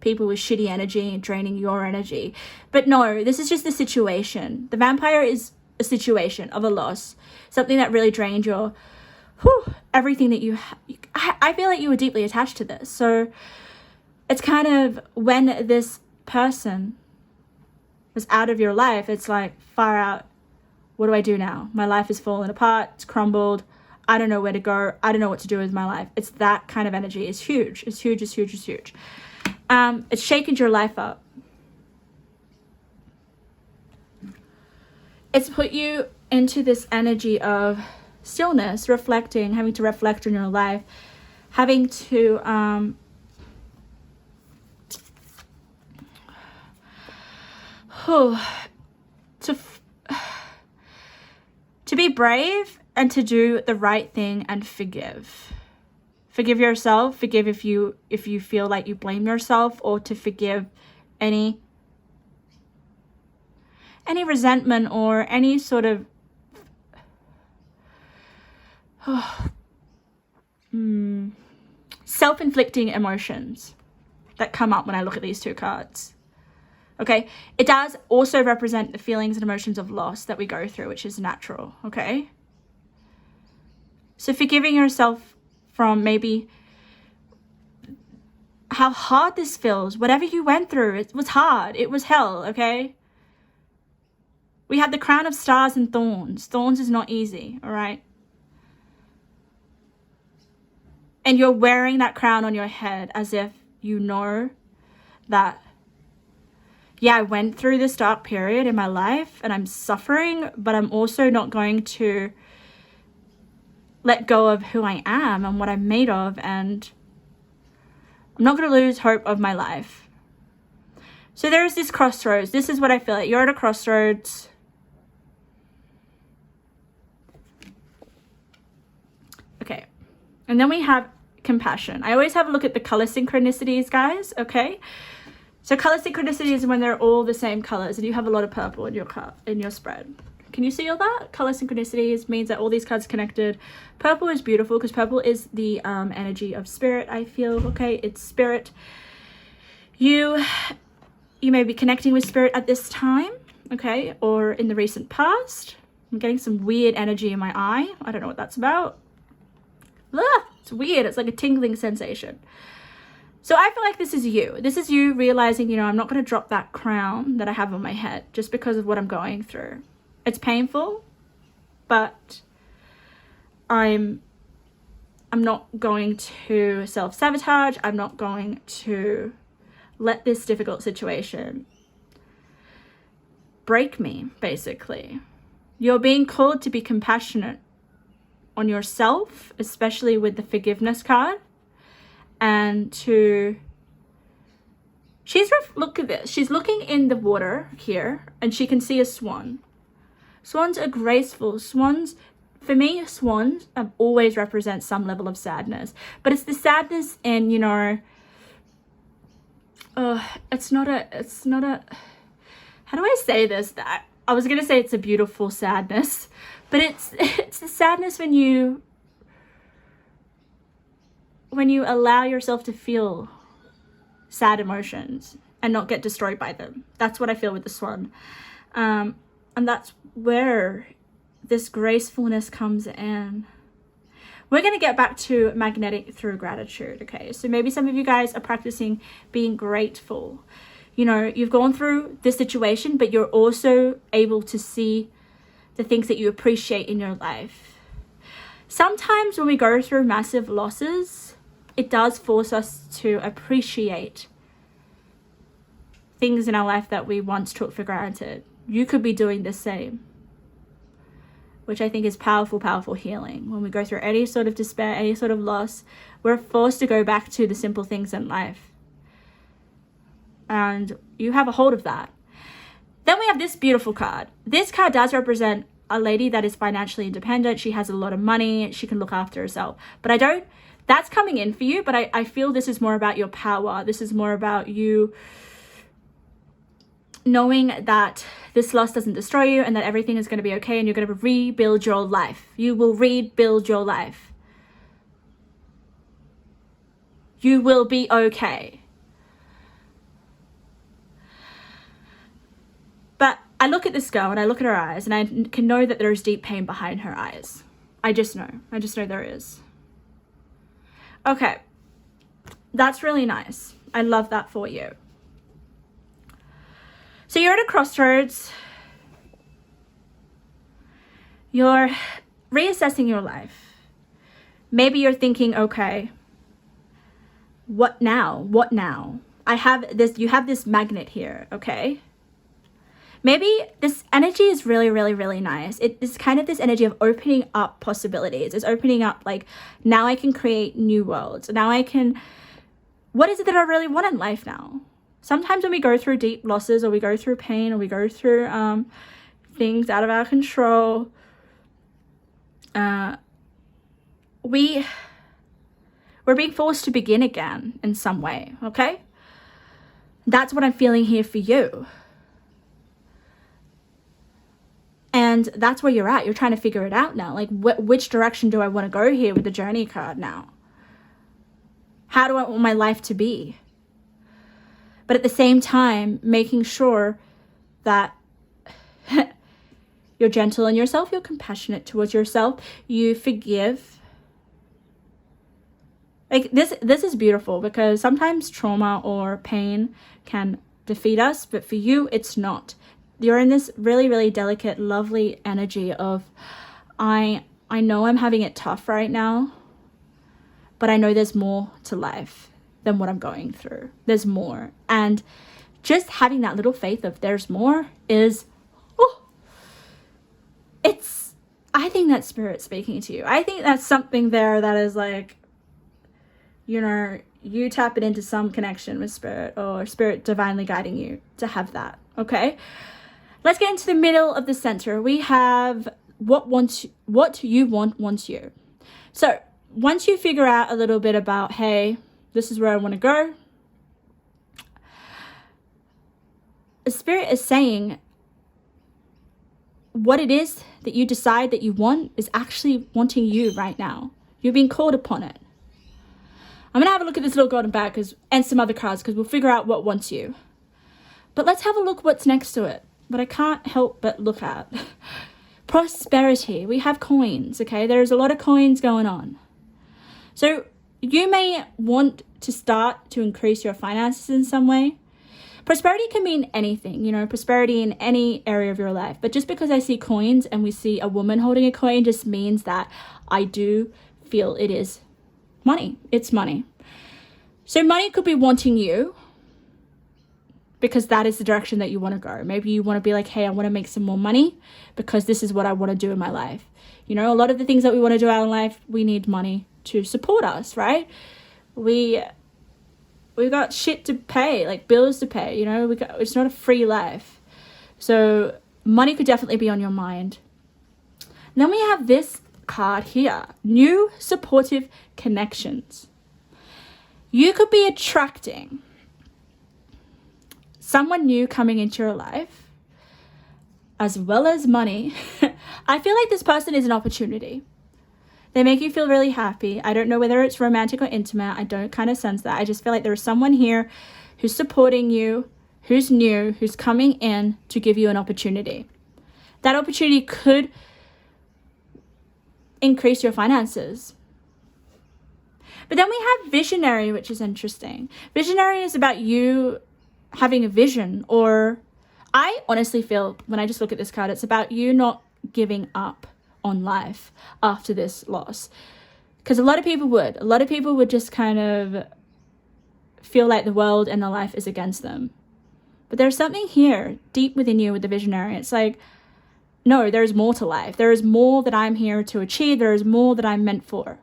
[SPEAKER 1] people with shitty energy and draining your energy. But no, this is just the situation. The vampire is a situation of a loss, something that really drained your everything that you I feel like you were deeply attached to this. So it's kind of when this person was out of your life, it's like, far out, what do I do now? My life is falling apart, it's crumbled, I don't know where to go, I don't know what to do with my life. It's that kind of energy. It's huge. It's huge. It's huge. It's huge. It's shaken your life up. It's put you into this energy of stillness, reflecting, having to reflect on your life, having to to be brave and to do the right thing and forgive. Forgive yourself, forgive if you feel like you blame yourself, or to forgive any resentment or any sort of self-inflicting emotions that come up when I look at these two cards. Okay, it does also represent the feelings and emotions of loss that we go through, which is natural, okay? So forgiving yourself from maybe how hard this feels, whatever you went through, it was hard, it was hell, okay? We have the crown of stars and thorns. Thorns is not easy, all right? And you're wearing that crown on your head as if you know that, yeah, I went through this dark period in my life and I'm suffering, but I'm also not going to let go of who I am and what I'm made of, and I'm not going to lose hope of my life. So there's this crossroads. This is what I feel like. You're at a crossroads. Okay. And then we have compassion. I always have a look at the color synchronicities, guys, okay? So color synchronicity is when they're all the same colors and you have a lot of purple in your spread. Can you see all that? Color synchronicities means that all these cards connected. Purple is beautiful because purple is the energy of spirit, I feel, okay? It's spirit. You may be connecting with spirit at this time, okay? Or in the recent past. I'm getting some weird energy in my eye. I don't know what that's about. It's weird. It's like a tingling sensation. So I feel like this is you. This is you realizing, you know, I'm not going to drop that crown that I have on my head just because of what I'm going through. It's painful, but I'm not going to self-sabotage. I'm not going to let this difficult situation break me, basically. You're being called to be compassionate on yourself, especially with the forgiveness card, and to look at this. She's looking in the water here and she can see a swan. Swans are graceful. Swans, for me, swans always represent some level of sadness, but it's the sadness in, you know, it's not a, how do I say this? I was going to say it's a beautiful sadness, but it's the sadness when you allow yourself to feel sad emotions and not get destroyed by them. That's what I feel with the swan. And that's where this gracefulness comes in. We're going to get back to magnetic through gratitude, okay? So maybe some of you guys are practicing being grateful. You know, you've gone through this situation, but you're also able to see the things that you appreciate in your life. Sometimes when we go through massive losses, it does force us to appreciate things in our life that we once took for granted. You could be doing the same, which I think is powerful, powerful healing. When we go through any sort of despair, any sort of loss, we're forced to go back to the simple things in life. And you have a hold of that. Then we have this beautiful card. This card does represent a lady that is financially independent. She has a lot of money. She can look after herself. But that's coming in for you. But I feel this is more about your power. This is more about you knowing that this loss doesn't destroy you and that everything is going to be okay and you're going to rebuild your life. You will rebuild your life. You will be okay. I look at this girl and I look at her eyes and I can know that there is deep pain behind her eyes. I just know there is. Okay, that's really nice. I love that for you. So you're at a crossroads. You're reassessing your life. Maybe you're thinking, okay, what now? What now? You have this magnet here, okay? Maybe this energy is really, really, really nice. It is kind of this energy of opening up possibilities. It's opening up, like, now I can create new worlds. Now I can, what is it that I really want in life now? Sometimes when we go through deep losses, or we go through pain, or we go through things out of our control, we're being forced to begin again in some way, okay? That's what I'm feeling here for you. And that's where you're at. You're trying to figure it out now. Like, which direction do I want to go here with the journey card now? How do I want my life to be? But at the same time, making sure that you're gentle on yourself, you're compassionate towards yourself, you forgive. Like, this is beautiful, because sometimes trauma or pain can defeat us, but for you, it's not. You're in this really, really delicate, lovely energy of, I know I'm having it tough right now, but I know there's more to life than what I'm going through. There's more. And just having that little faith of there's more is, I think that's spirit speaking to you. I think that's something there that is like, you know, you tap it into some connection with spirit, or spirit divinely guiding you to have that, okay? Let's get into the middle of the center. We have what you want wants you. So once you figure out a little bit about, hey, this is where I want to go, the spirit is saying what it is that you decide that you want is actually wanting you right now. You're being called upon it. I'm going to have a look at this little golden bag and some other cards, because we'll figure out what wants you. But let's have a look what's next to it. But I can't help but look at prosperity. We have coins, okay? There's a lot of coins going on. So you may want to start to increase your finances in some way. Prosperity can mean anything, you know, prosperity in any area of your life. But just because I see coins and we see a woman holding a coin just means that I do feel it is money. It's money. So money could be wanting you, because that is the direction that you want to go. Maybe you want to be like, hey, I want to make some more money because this is what I want to do in my life. You know, a lot of the things that we want to do in life, we need money to support us, right? We've got shit to pay, like bills to pay, you know, it's not a free life. So money could definitely be on your mind. And then we have this card here, new supportive connections. You could be attracting someone new coming into your life, as well as money. I feel like this person is an opportunity. They make you feel really happy. I don't know whether it's romantic or intimate. I don't kind of sense that. I just feel like there's someone here who's supporting you, who's new, who's coming in to give you an opportunity. That opportunity could increase your finances. But then we have visionary, which is interesting. Visionary is about you having a vision, or I honestly feel when I just look at this card, it's about you not giving up on life after this loss. Because a lot of people would just kind of feel like the world and their life is against them. But there's something here deep within you with the visionary. It's like, no, there's more to life. There is more that I'm here to achieve. There is more that I'm meant for,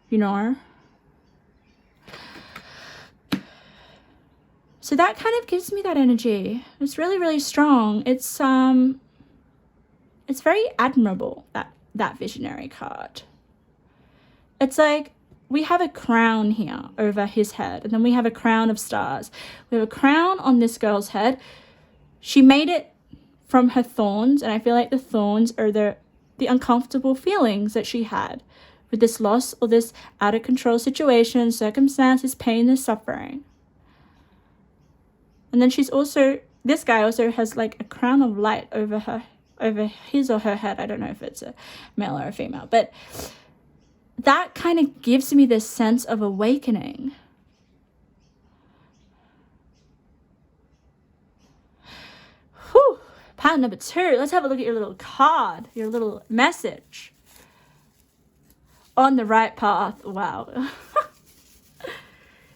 [SPEAKER 1] you know? So that kind of gives me that energy. It's really, really strong. It's very admirable, that visionary card. It's like we have a crown here over his head, and then we have a crown of stars. We have a crown on this girl's head. She made it from her thorns, and I feel like the thorns are the uncomfortable feelings that she had with this loss or this out of control situation, circumstances, pain, and suffering. And then she's also this guy also has like a crown of light over his or her head. I don't know if it's a male or a female, but that kind of gives me this sense of awakening. Whew. Pattern number 2. Let's have a look at your little card, your little message. On the right path. Wow.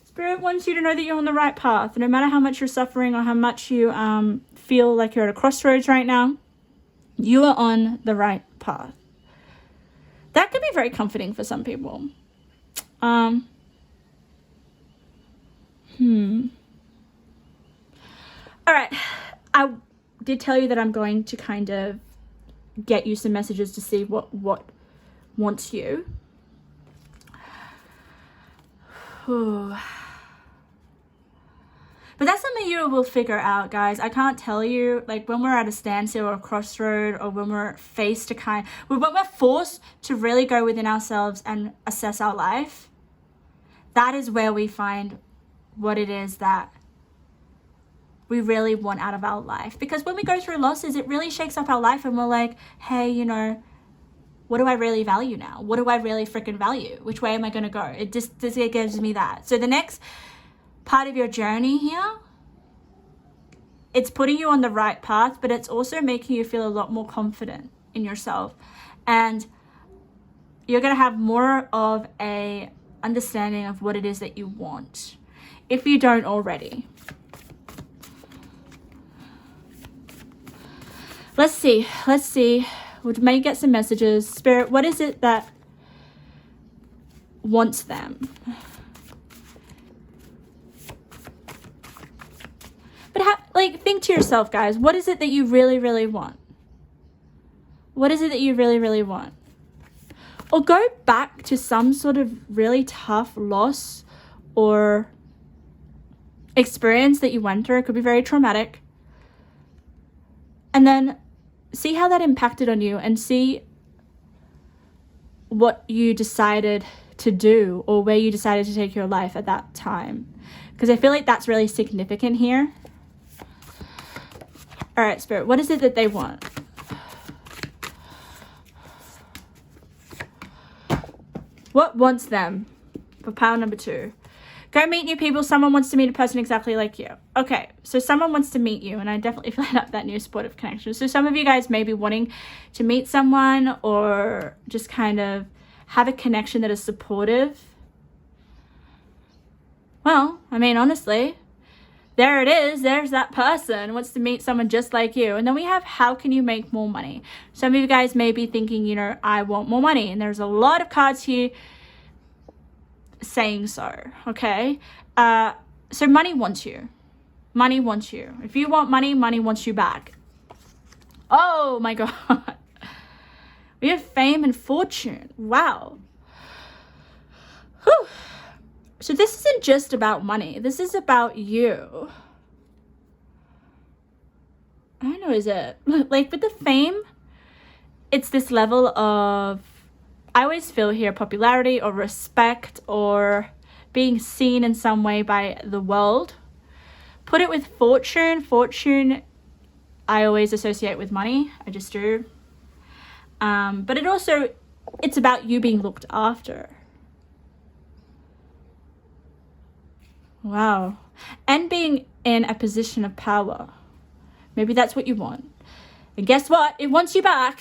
[SPEAKER 1] Spirit wants you to know that you're on the right path. No matter how much you're suffering or how much you feel like you're at a crossroads right now, you are on the right path. That could be very comforting for some people. All right. I did tell you that I'm going to kind of get you some messages to see what wants you. But that's something you will figure out, guys. I can't tell you, like, when we're at a standstill or a crossroad, or when we're faced to when we're forced to really go within ourselves and assess our life, that is where we find what it is that we really want out of our life. Because when we go through losses, it really shakes up our life, and we're like, hey, you know, what do I really value now? What do I really freaking value? Which way am I going to go? It just gives me that. So the next part of your journey here, it's putting you on the right path, but it's also making you feel a lot more confident in yourself. And you're going to have more of a understanding of what it is that you want, if you don't already. Let's see. We may get some messages. Spirit, what is it that wants them? But think to yourself, guys, what is it that you really, really want? What is it that you really, really want? Or go back to some sort of really tough loss or experience that you went through. It could be very traumatic. And then see how that impacted on you, and see what you decided to do, or where you decided to take your life at that time. Because I feel like that's really significant here. All right, Spirit, what is it that they want? What wants them for pile number 2? Go meet new people. Someone wants to meet a person exactly like you. Okay, so someone wants to meet you, and I definitely feel up that new supportive connection. So some of you guys may be wanting to meet someone, or just kind of have a connection that is supportive. Well, I mean, honestly, there it is. There's that person wants to meet someone just like you. And then we have, how can you make more money? Some of you guys may be thinking, you know, I want more money. And there's a lot of cards here saying so, okay? So money wants you. Money wants you. If you want money, money wants you back. Oh my God. We have fame and fortune. Wow. Whew. So this isn't just about money. This is about you. I don't know, is it? Like with the fame, it's this level of, I always feel here, popularity or respect or being seen in some way by the world. Put it with fortune. Fortune, I always associate with money. I just do. But it's about you being looked after. Wow. And being in a position of power. Maybe that's what you want. And guess what? It wants you back.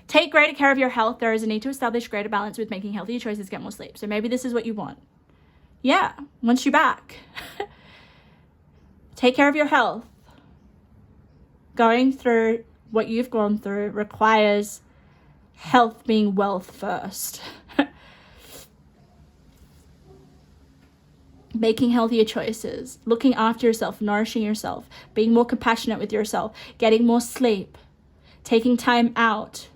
[SPEAKER 1] Take greater care of your health. There is a need to establish greater balance with making healthier choices, get more sleep. So maybe this is what you want. Yeah, wants you back. Take care of your health. Going through what you've gone through requires health being wealth first. Making healthier choices, looking after yourself, nourishing yourself, being more compassionate with yourself, getting more sleep, taking time out.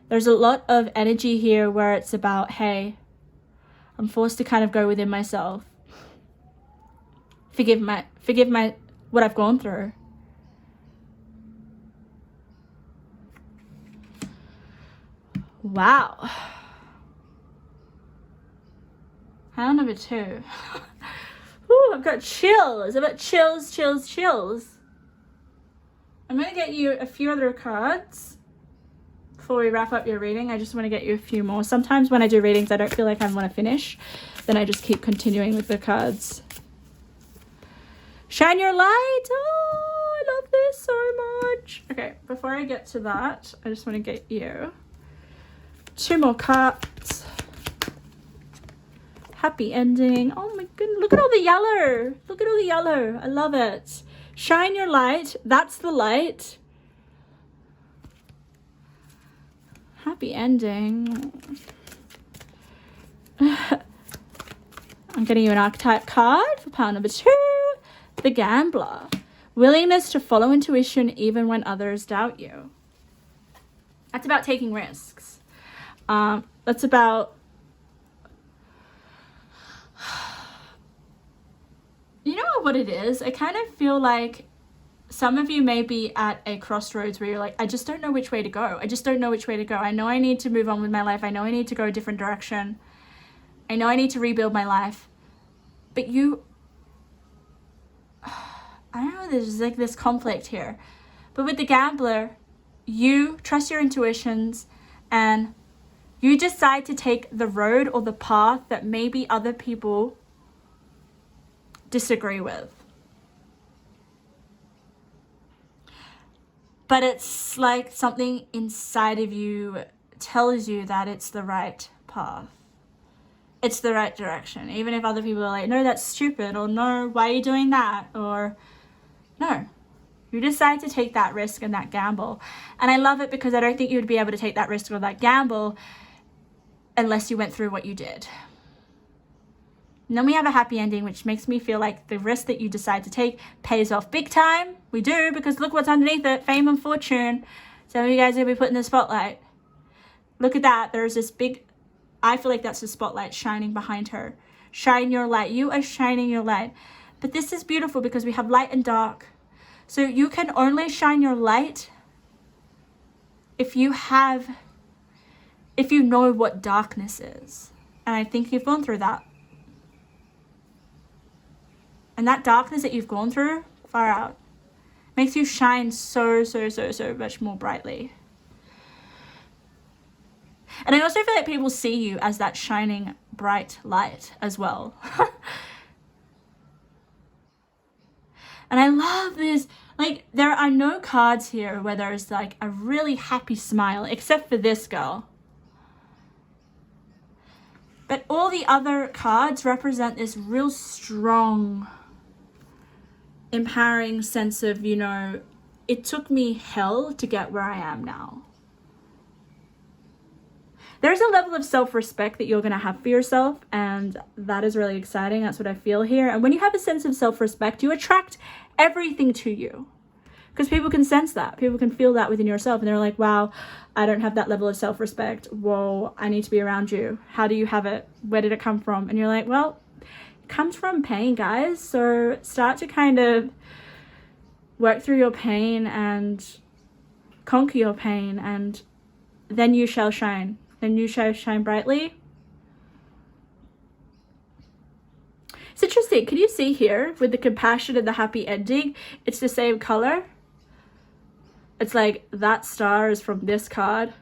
[SPEAKER 1] There's a lot of energy here where it's about, hey, I'm forced to kind of go within myself. Forgive what I've gone through. Wow. Pile number 2. Ooh, I've got chills. I've got chills, chills, chills. I'm going to get you a few other cards before we wrap up your reading. I just want to get you a few more. Sometimes when I do readings, I don't feel like I want to finish. Then I just keep continuing with the cards. Shine your light. Oh, I love this so much. Okay, before I get to that, I just want to get you 2 more cards. Happy ending. Oh my goodness. Look at all the yellow. Look at all the yellow. I love it. Shine your light. That's the light. Happy ending. I'm getting you an archetype card for pile number 2. The Gambler. Willingness to follow intuition even when others doubt you. That's about taking risks. That's about... You know what it is? I kind of feel like some of you may be at a crossroads where you're like, I just don't know which way to go. I just don't know which way to go. I know I need to move on with my life. I know I need to go a different direction. I know I need to rebuild my life. But you... I don't know, there's like this conflict here. But with the Gambler, you trust your intuitions and you decide to take the road or the path that maybe other people disagree with. But it's like something inside of you tells you that it's the right path. It's the right direction. Even if other people are like, no, that's stupid, or no, why are you doing that? Or no, you decide to take that risk and that gamble. And I love it because I don't think you would be able to take that risk or that gamble unless you went through what you did. And then we have a happy ending, which makes me feel like the risk that you decide to take pays off big time. We do, because look what's underneath it, fame and fortune. Some of you guys are going to be put in the spotlight. Look at that. There's this big, I feel like that's the spotlight shining behind her. Shine your light. You are shining your light. But this is beautiful because we have light and dark. So you can only shine your light if you know what darkness is. And I think you've gone through that. And that darkness that you've gone through, far out, makes you shine so much more brightly. And I also feel like people see you as that shining bright light as well. And I love this. Like, there are no cards here where there's like a really happy smile, except for this girl. But all the other cards represent this real strong, empowering sense of, you know, it took me hell to get where I am now. There's a level of self-respect that you're going to have for yourself, and that is really exciting. That's what I feel here. And when you have a sense of self-respect, you attract everything to you, because people can sense that. People can feel that within yourself, and they're like, wow, I don't have that level of self-respect. Whoa, I need to be around you. How do you have it? Where did it come from? And you're like, well, it comes from pain, guys. So start to kind of work through your pain and conquer your pain, and then you shall shine. Then you shall shine brightly. It's interesting. Can you see here with the compassion and the happy ending? It's the same color. It's like that star is from this card.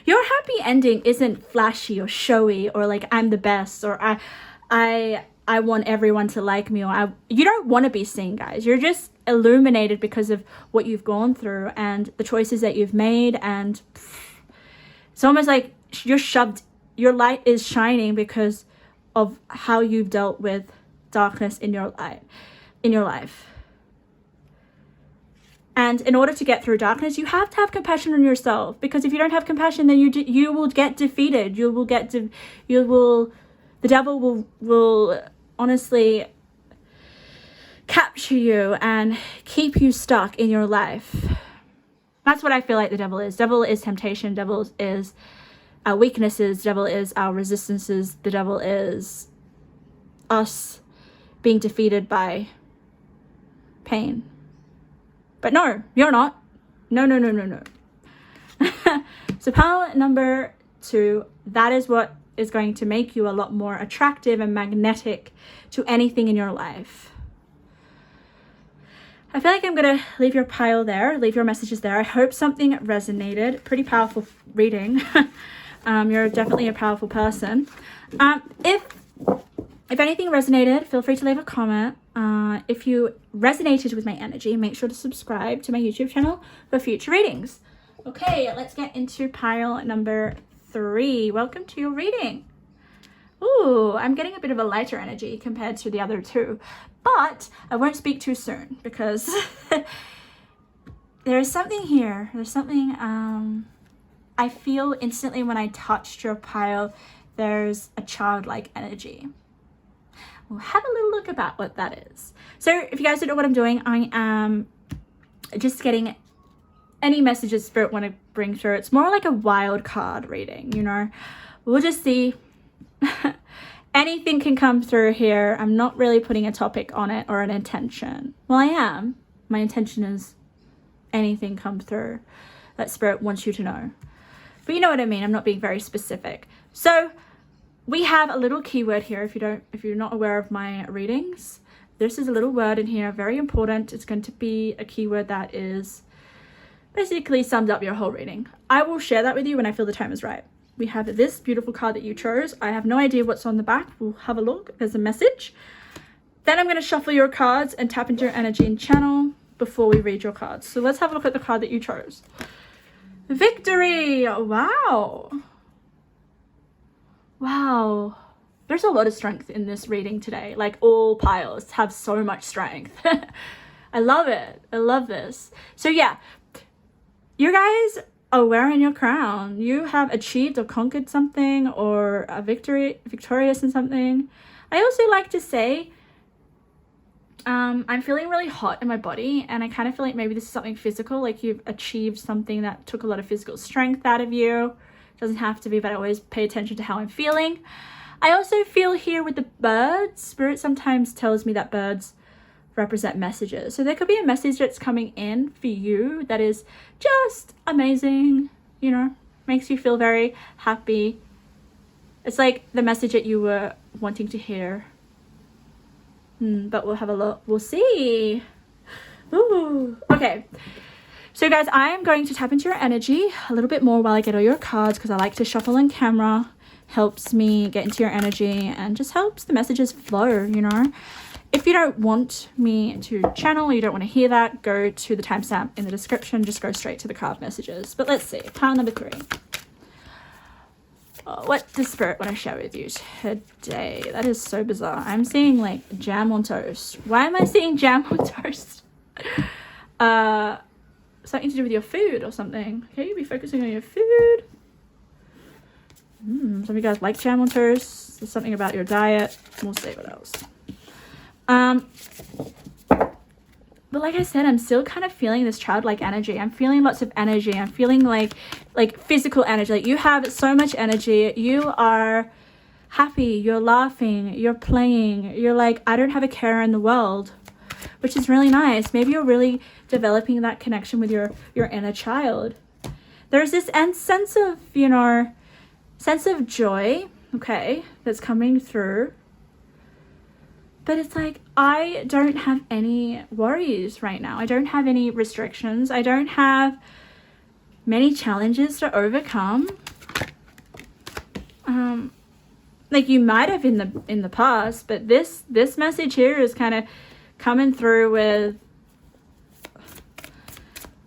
[SPEAKER 1] Your happy ending isn't flashy or showy or like I'm the best or I want everyone to like me, or you don't want to be seen, guys. You're just illuminated because of what you've gone through and the choices that you've made, and it's almost like your light is shining because of how you've dealt with darkness in your life. And in order to get through darkness, you have to have compassion on yourself, because if you don't have compassion, then you will get defeated. The devil will honestly capture you and keep you stuck in your life. That's what I feel like the devil is. Devil is temptation. Devil is our weaknesses. Devil is our resistances. The devil is us being defeated by pain. But no, you're not. No. So pile number 2, that is what is going to make you a lot more attractive and magnetic to anything in your life. I feel like I'm going to leave your pile there, leave your messages there. I hope something resonated. Pretty powerful reading. You're definitely a powerful person. If anything resonated, feel free to leave a comment. If you resonated with my energy, make sure to subscribe to my YouTube channel for future readings. Okay, let's get into pile number 3. Welcome to your reading. Ooh, I'm getting a bit of a lighter energy compared to the other 2, but I won't speak too soon because there's something here. There's something I feel instantly when I touched your pile. There's a childlike energy. We'll have a little look about what that is. So if you guys don't know what I'm doing, I am just getting any messages Spirit want to bring through. It's more like a wild card reading, you know. We'll just see. Anything can come through here. I'm not really putting a topic on it or an intention. Well, I am. My intention is anything come through that Spirit wants you to know. But you know what I mean. I'm not being very specific. So we have a little keyword here. If you're not aware of my readings, this is a little word in here, very important. It's going to be a keyword that is basically sums up your whole reading. I will share that with you when I feel the time is right. We have this beautiful card that you chose. I have no idea what's on the back. We'll have a look. There's a message. Then I'm going to shuffle your cards and tap into your energy and channel before we read your cards. So let's have a look at the card that you chose. Victory! Wow. Wow. There's a lot of strength in this reading today. Like, all piles have so much strength. I love it. I love this. So yeah, you guys are wearing your crown. You have achieved or conquered something, or a victorious in something. I also like to say, I'm feeling really hot in my body, and I kind of feel like maybe this is something physical, like you've achieved something that took a lot of physical strength out of you. Doesn't have to be, but I always pay attention to how I'm feeling. I also feel here with the birds. Spirit sometimes tells me that birds represent messages. So there could be a message that's coming in for you that is just amazing, you know, makes you feel very happy. It's like the message that you were wanting to hear. But we'll have a look. We'll see. Ooh. Okay. So guys, I am going to tap into your energy a little bit more while I get all your cards, because I like to shuffle on camera. Helps me get into your energy and just helps the messages flow, you know. If you don't want me to channel, you don't want to hear that, go to the timestamp in the description. Just go straight to the card messages. But let's see. Pile number 3. Oh, what does Spirit want to share with you today? That is so bizarre. I'm seeing like jam on toast. Why am I seeing jam on toast? Something to do with your food or something. Okay, you'll be focusing on your food. Some of you guys like jam on toast. There's something about your diet. We'll see what else. But like I said, I'm still kind of feeling this childlike energy. I'm feeling lots of energy. I'm feeling like physical energy. Like you have so much energy. You are happy. You're laughing. You're playing. You're like, I don't have a care in the world, which is really nice. Maybe you're really developing that connection with your inner child. There's this sense of, you know, sense of joy, okay, that's coming through. But it's like, I don't have any worries right now. I don't have any restrictions. I don't have many challenges to overcome. Like you might have in the past, but this message here is kind of coming through with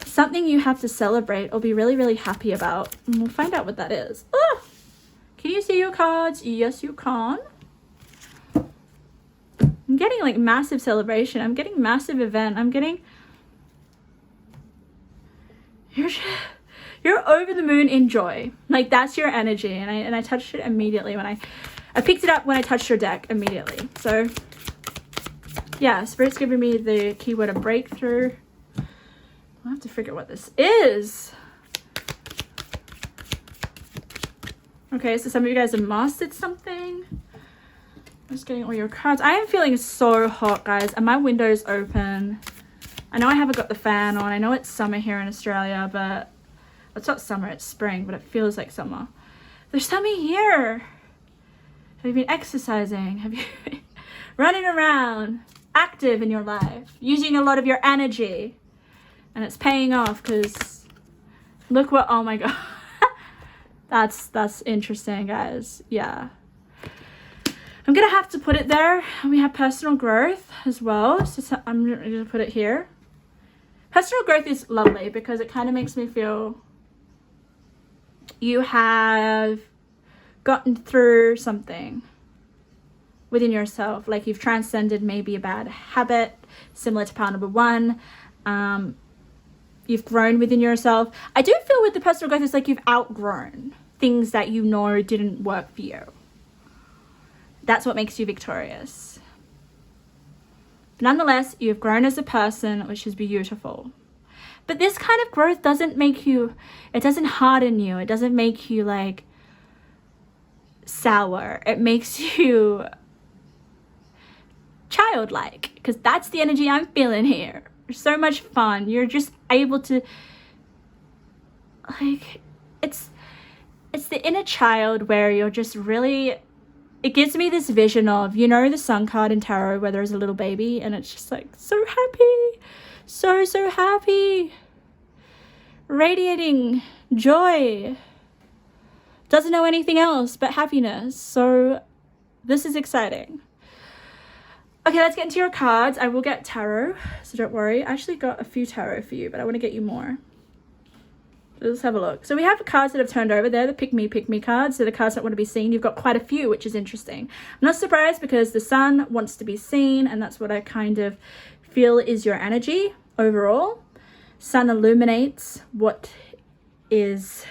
[SPEAKER 1] something you have to celebrate or be really, really happy about. And we'll find out what that is. Oh, can you see your cards? Yes, you can. I'm getting like massive celebration. I'm getting massive event. I'm getting... You're over the moon in joy. Like that's your energy. And I touched it immediately when I picked it up when I touched your deck immediately. So yeah, Spirit's giving me the keyword of breakthrough. I'll have to figure out what this is. Okay, so some of you guys have mastered something. I'm just getting all your cards. I am feeling so hot, guys, and my window's open. I know I haven't got the fan on. I know it's summer here in Australia, but it's not summer, it's spring, but it feels like summer. There's something here. Have you been exercising? Have you been running around, active in your life, using a lot of your energy? And it's paying off because look what, oh my God. That's interesting, guys. Yeah. I'm going to have to put it there. And we have personal growth as well. So I'm going to put it here. Personal growth is lovely because it kind of makes me feel you have gotten through something within yourself. Like you've transcended maybe a bad habit, similar to pile number 1. You've grown within yourself. I do feel with the personal growth, it's like you've outgrown things that you know didn't work for you. That's what makes you victorious. But nonetheless, you've grown as a person, which is beautiful. But this kind of growth doesn't make you, it doesn't harden you. It doesn't make you like sour. It makes you childlike, because that's the energy I'm feeling here. So much fun. You're just able to, like, it's the inner child where you're just really, it gives me this vision of, you know, the sun card in tarot where there's a little baby and it's just like so happy, so happy, radiating joy, doesn't know anything else but happiness. So this is exciting. Okay, let's get into your cards. I will get tarot, so don't worry. I actually got a few tarot for you, but I want to get you more. So let's have a look. So we have cards that have turned over. They're the pick me cards. So the cards that want to be seen. You've got quite a few, which is interesting. I'm not surprised because the sun wants to be seen, and that's what I kind of feel is your energy overall. Sun illuminates what is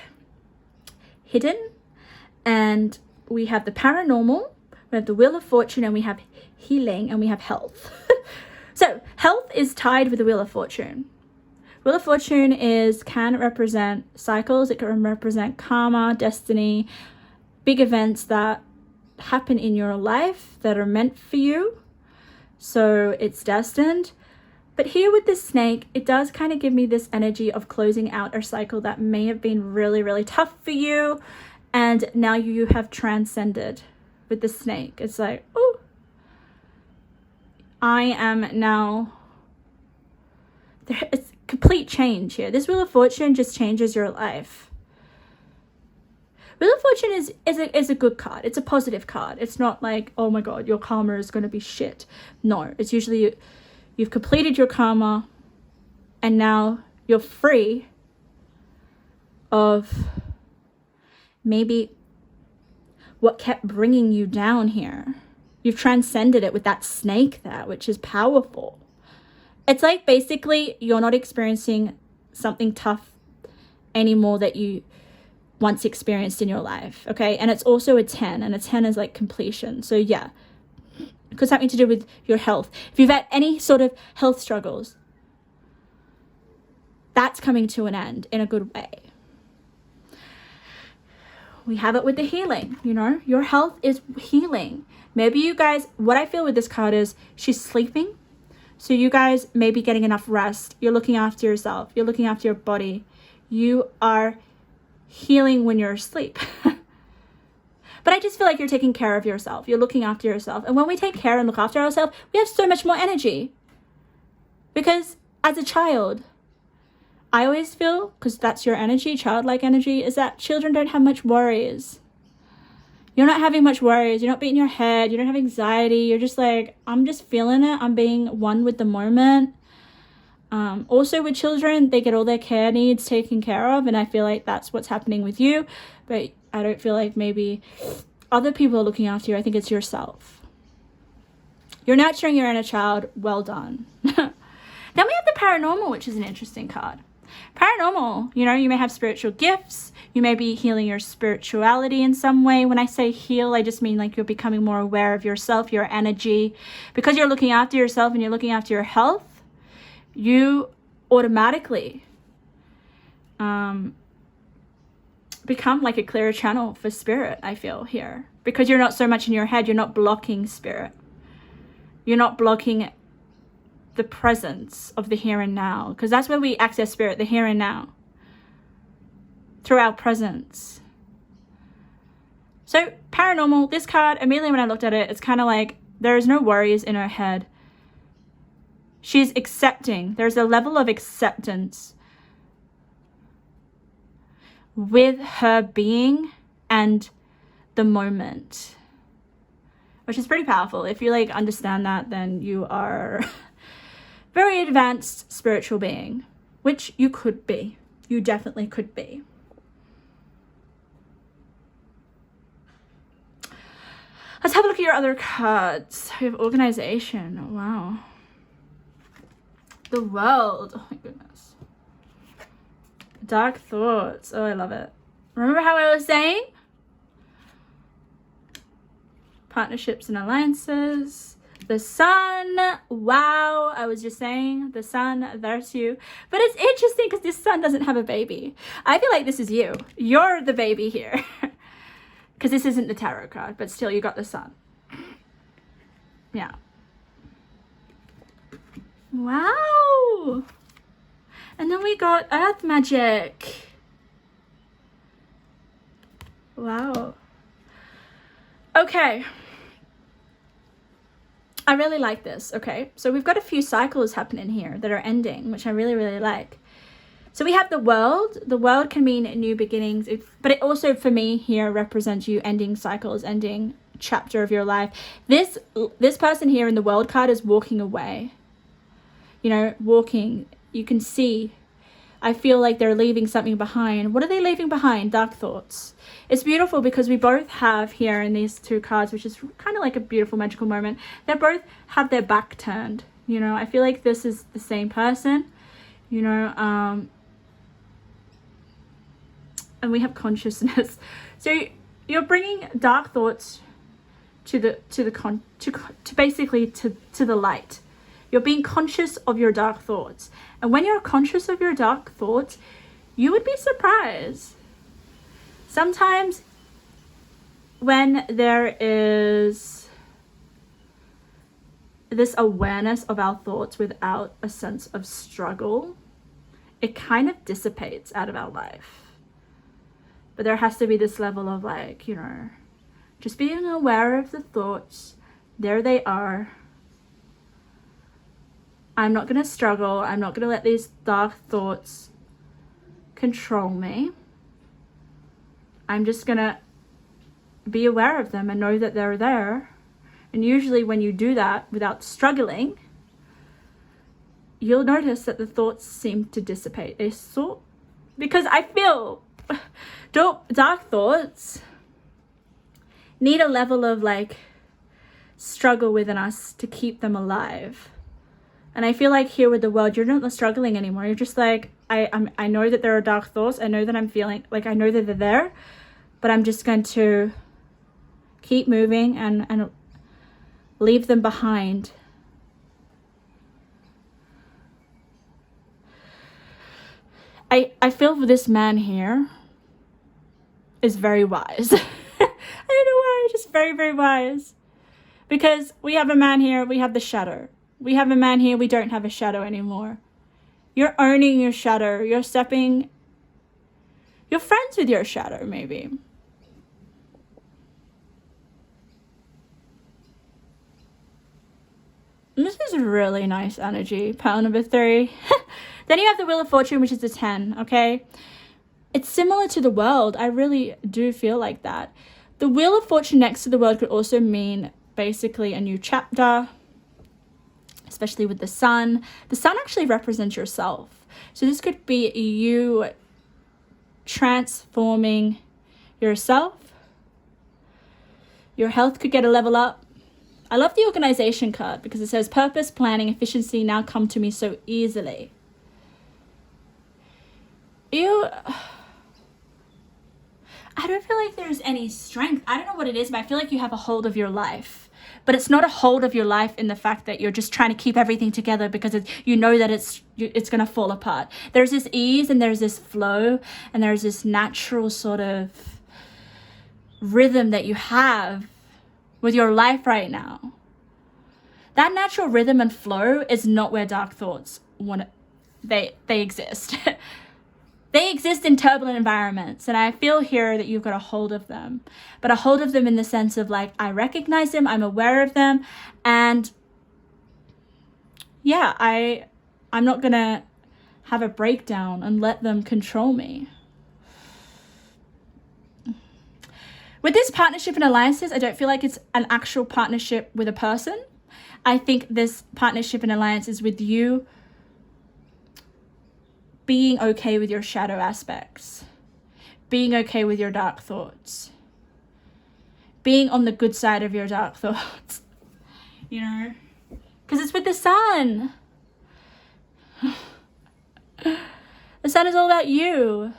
[SPEAKER 1] hidden. And we have the paranormal, we have the Wheel of Fortune, and we have healing, and we have health. So health is tied with the Wheel of Fortune. Wheel of Fortune can represent cycles. It can represent karma, destiny, big events that happen in your life that are meant for you. So it's destined. But here with the snake, it does kind of give me this energy of closing out a cycle that may have been really, really tough for you. And now you have transcended with the snake. It's like, oh, I am now, it's complete change here. This Wheel of Fortune just changes your life. Wheel of Fortune is a good card. It's a positive card. It's not like, oh my God, your karma is going to be shit. No, it's usually you've completed your karma and now you're free of maybe what kept bringing you down here. You've transcended it with that snake there, which is powerful. It's like basically you're not experiencing something tough anymore that you once experienced in your life, okay? And it's also a 10, and a 10 is like completion. So yeah, it could something to do with your health. If you've had any sort of health struggles, that's coming to an end in a good way. We have it with the healing, you know, your health is healing. Maybe you guys, what I feel with this card is she's sleeping. So you guys may be getting enough rest. You're looking after yourself. You're looking after your body. You are healing when you're asleep. But I just feel like you're taking care of yourself. You're looking after yourself. And when we take care and look after ourselves, we have so much more energy. Because as a child, I always feel, because that's your energy, childlike energy, is that children don't have much worries. You're not having much worries. You're not beating your head. You don't have anxiety. You're just like, I'm just feeling it. I'm being one with the moment. Also with children, they get all their care needs taken care of. And I feel like that's what's happening with you. But I don't feel like maybe other people are looking after you. I think it's yourself. You're nurturing your inner child. Well done. Then we have the paranormal, which is an interesting card. Paranormal, you know, you may have spiritual gifts. You may be healing your spirituality in some way. When I say heal, I just mean like you're becoming more aware of yourself, your energy. Because you're looking after yourself and you're looking after your health, you automatically become like a clearer channel for spirit, I feel here. Because you're not so much in your head, you're not blocking spirit. You're not blocking the presence of the here and now, because that's where we access spirit, the here and now, through our presence. So paranormal paranormal. This card, immediately when I looked at it, it's kind of like there is no worries in her head. She's accepting. There's a level of acceptance with her being and the moment, which is pretty powerful. If you like understand that, then you are very advanced spiritual being, which you could be. You definitely could be. Let's have a look at your other cards. We have organization. Wow. The world. Oh my goodness. Dark thoughts. Oh, I love it. Remember how I was saying? Partnerships and alliances. The sun. Wow. I was just saying the sun. There's you. But it's interesting because this sun doesn't have a baby. I feel like this is you. You're the baby here. Because this isn't the tarot card, but still you got the sun. Yeah. Wow. And then we got earth magic. Wow. Okay. I really like this. Okay. So we've got a few cycles happening here that are ending, which I really, really like. So we have the world. The world can mean new beginnings, but it also, for me, here represents you ending cycles, ending chapter of your life. This person here in the world card is walking away. You know, walking. You can see. I feel like they're leaving something behind. What are they leaving behind? Dark thoughts. It's beautiful because we both have here in these two cards, which is kind of like a beautiful magical moment. They both have their back turned. You know, I feel like this is the same person. You know, and we have consciousness. So you're bringing dark thoughts to the light. You're being conscious of your dark thoughts. And when you're conscious of your dark thoughts, you would be surprised. Sometimes when there is this awareness of our thoughts without a sense of struggle, it kind of dissipates out of our life. But there has to be this level of like, you know, just being aware of the thoughts. There they are. I'm not going to struggle. I'm not going to let these dark thoughts control me. I'm just going to be aware of them and know that they're there. And usually when you do that without struggling, you'll notice that the thoughts seem to dissipate. Because I feel dark thoughts need a level of like struggle within us to keep them alive. And I feel like here with the world, you're not struggling anymore. You're just like, I know that there are dark thoughts. I know that I'm feeling like, I know that they're there, but I'm just going to keep moving and leave them behind. I feel this man here is very wise. I don't know why, just very, very wise. Because we have a man here, we have the shadow. We have a man here, we don't have a shadow anymore. You're owning your shadow. You're friends with your shadow, maybe. This is really nice energy. Pile number 3. Then you have the Wheel of Fortune, which is a 10, okay? It's similar to the world. I really do feel like that. The Wheel of Fortune next to the world could also mean basically a new chapter, especially with the sun. The sun actually represents yourself. So this could be you transforming yourself. Your health could get a level up. I love the organization card because it says purpose, planning, efficiency now come to me so easily. I don't feel like there's any strength. I don't know what it is, but I feel like you have a hold of your life. But it's not a hold of your life in the fact that you're just trying to keep everything together because you know that it's going to fall apart. There's this ease and there's this flow and there's this natural sort of rhythm that you have with your life right now. That natural rhythm and flow is not where dark thoughts they exist. They exist in turbulent environments, and I feel here that you've got a hold of them, but a hold of them in the sense of like, I recognize them, I'm aware of them, and yeah, I'm not gonna have a breakdown and let them control me. With this partnership and alliances, I don't feel like it's an actual partnership with a person. I think this partnership and alliance is with you being okay with your shadow aspects, being okay with your dark thoughts, being on the good side of your dark thoughts, you know, because it's with the sun. The sun is all about you.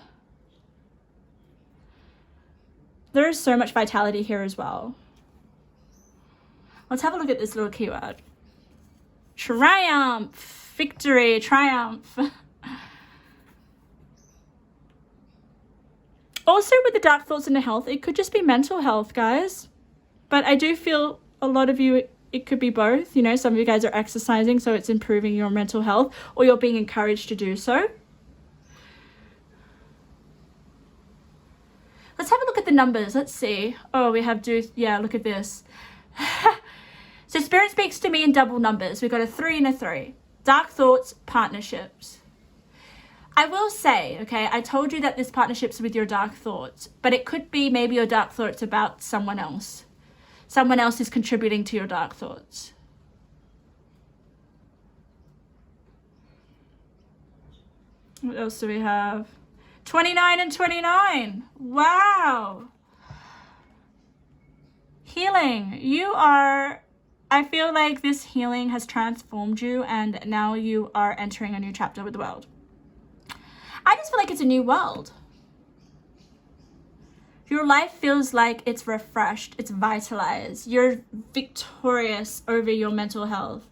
[SPEAKER 1] There is so much vitality here as well. Let's have a look at this little keyword. Triumph, victory, triumph. Also with the dark thoughts and the health, it could just be mental health, guys. But I do feel a lot of you, it could be both. You know, some of you guys are exercising, so it's improving your mental health, or you're being encouraged to do so. Let's have a look at the numbers. Let's see. Oh, we have yeah, look at this. So Spirit speaks to me in double numbers. We've got a 3 and a 3. Dark thoughts, partnerships. I will say, okay, I told you that this partnership's with your dark thoughts, but it could be maybe your dark thoughts about someone else. Someone else is contributing to your dark thoughts. What else do we have? 29 and 29. Wow. Healing. You are, I feel like this healing has transformed you, and now you are entering a new chapter with the world. I just feel like it's a new world. Your life feels like it's refreshed, it's vitalized. You're victorious over your mental health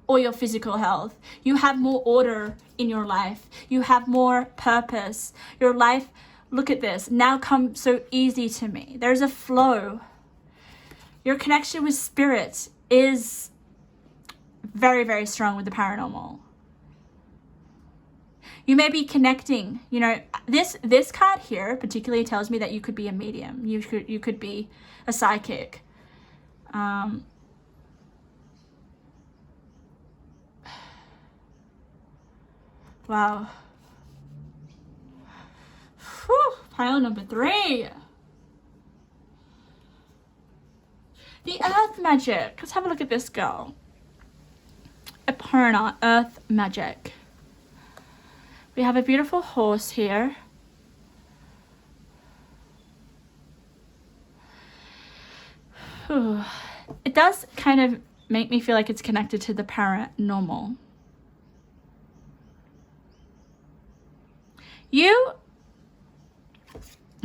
[SPEAKER 1] or your physical health. You have more order in your life. You have more purpose. Your life, look at this, now comes so easy to me. There's a flow. Your connection with spirit is very, very strong with the paranormal. You may be connecting, you know, this card here particularly tells me that you could be a medium. You could be a psychic. Wow. Whew, pile number 3. The earth magic. Let's have a look at this girl. Aparna, earth magic. We have a beautiful horse here. Whew. It does kind of make me feel like it's connected to the paranormal.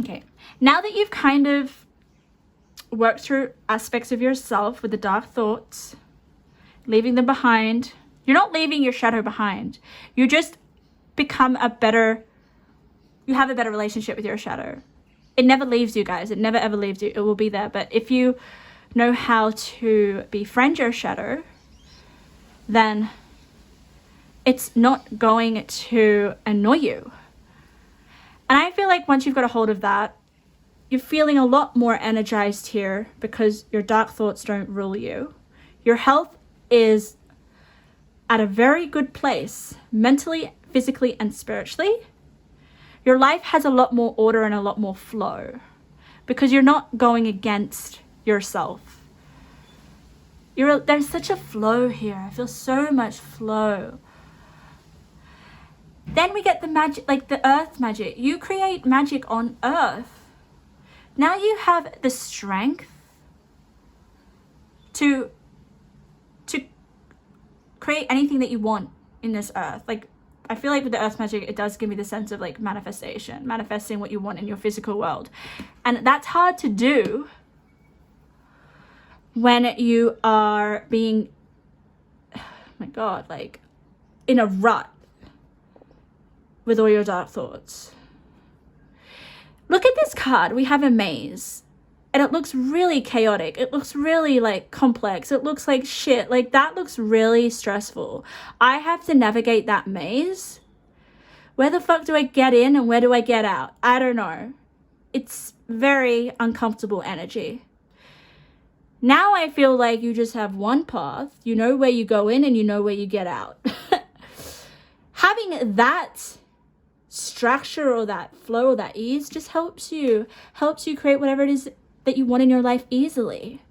[SPEAKER 1] Okay, now that you've kind of worked through aspects of yourself with the dark thoughts, leaving them behind, you're not leaving your shadow behind. You just become you have a better relationship with your shadow. It never leaves you, guys. It never ever leaves you. It will be there. But if you know how to befriend your shadow, then it's not going to annoy you. And I feel like once you've got a hold of that, you're feeling a lot more energized here because your dark thoughts don't rule you. Your health is at a very good place, mentally, physically, and spiritually. Your life has a lot more order and a lot more flow because you're not going against yourself. There's such a flow here. I feel so much flow. Then we get the magic, like the earth magic. You create magic on earth. Now you have the strength to create anything that you want in this earth. Like, I feel like with the earth magic, it does give me the sense of like manifesting what you want in your physical world. And that's hard to do when you are being, oh my God, like in a rut with all your dark thoughts. Look at this card. We have a maze. And it looks really chaotic. It looks really like complex. It looks like shit. Like that looks really stressful. I have to navigate that maze Where the fuck do I get in and where do I get out? I don't know. It's very uncomfortable energy. Now I feel like you just have one path. You know where you go in and you know where you get out. Having that structure or that flow or that ease just helps you create whatever it is that you want in your life easily.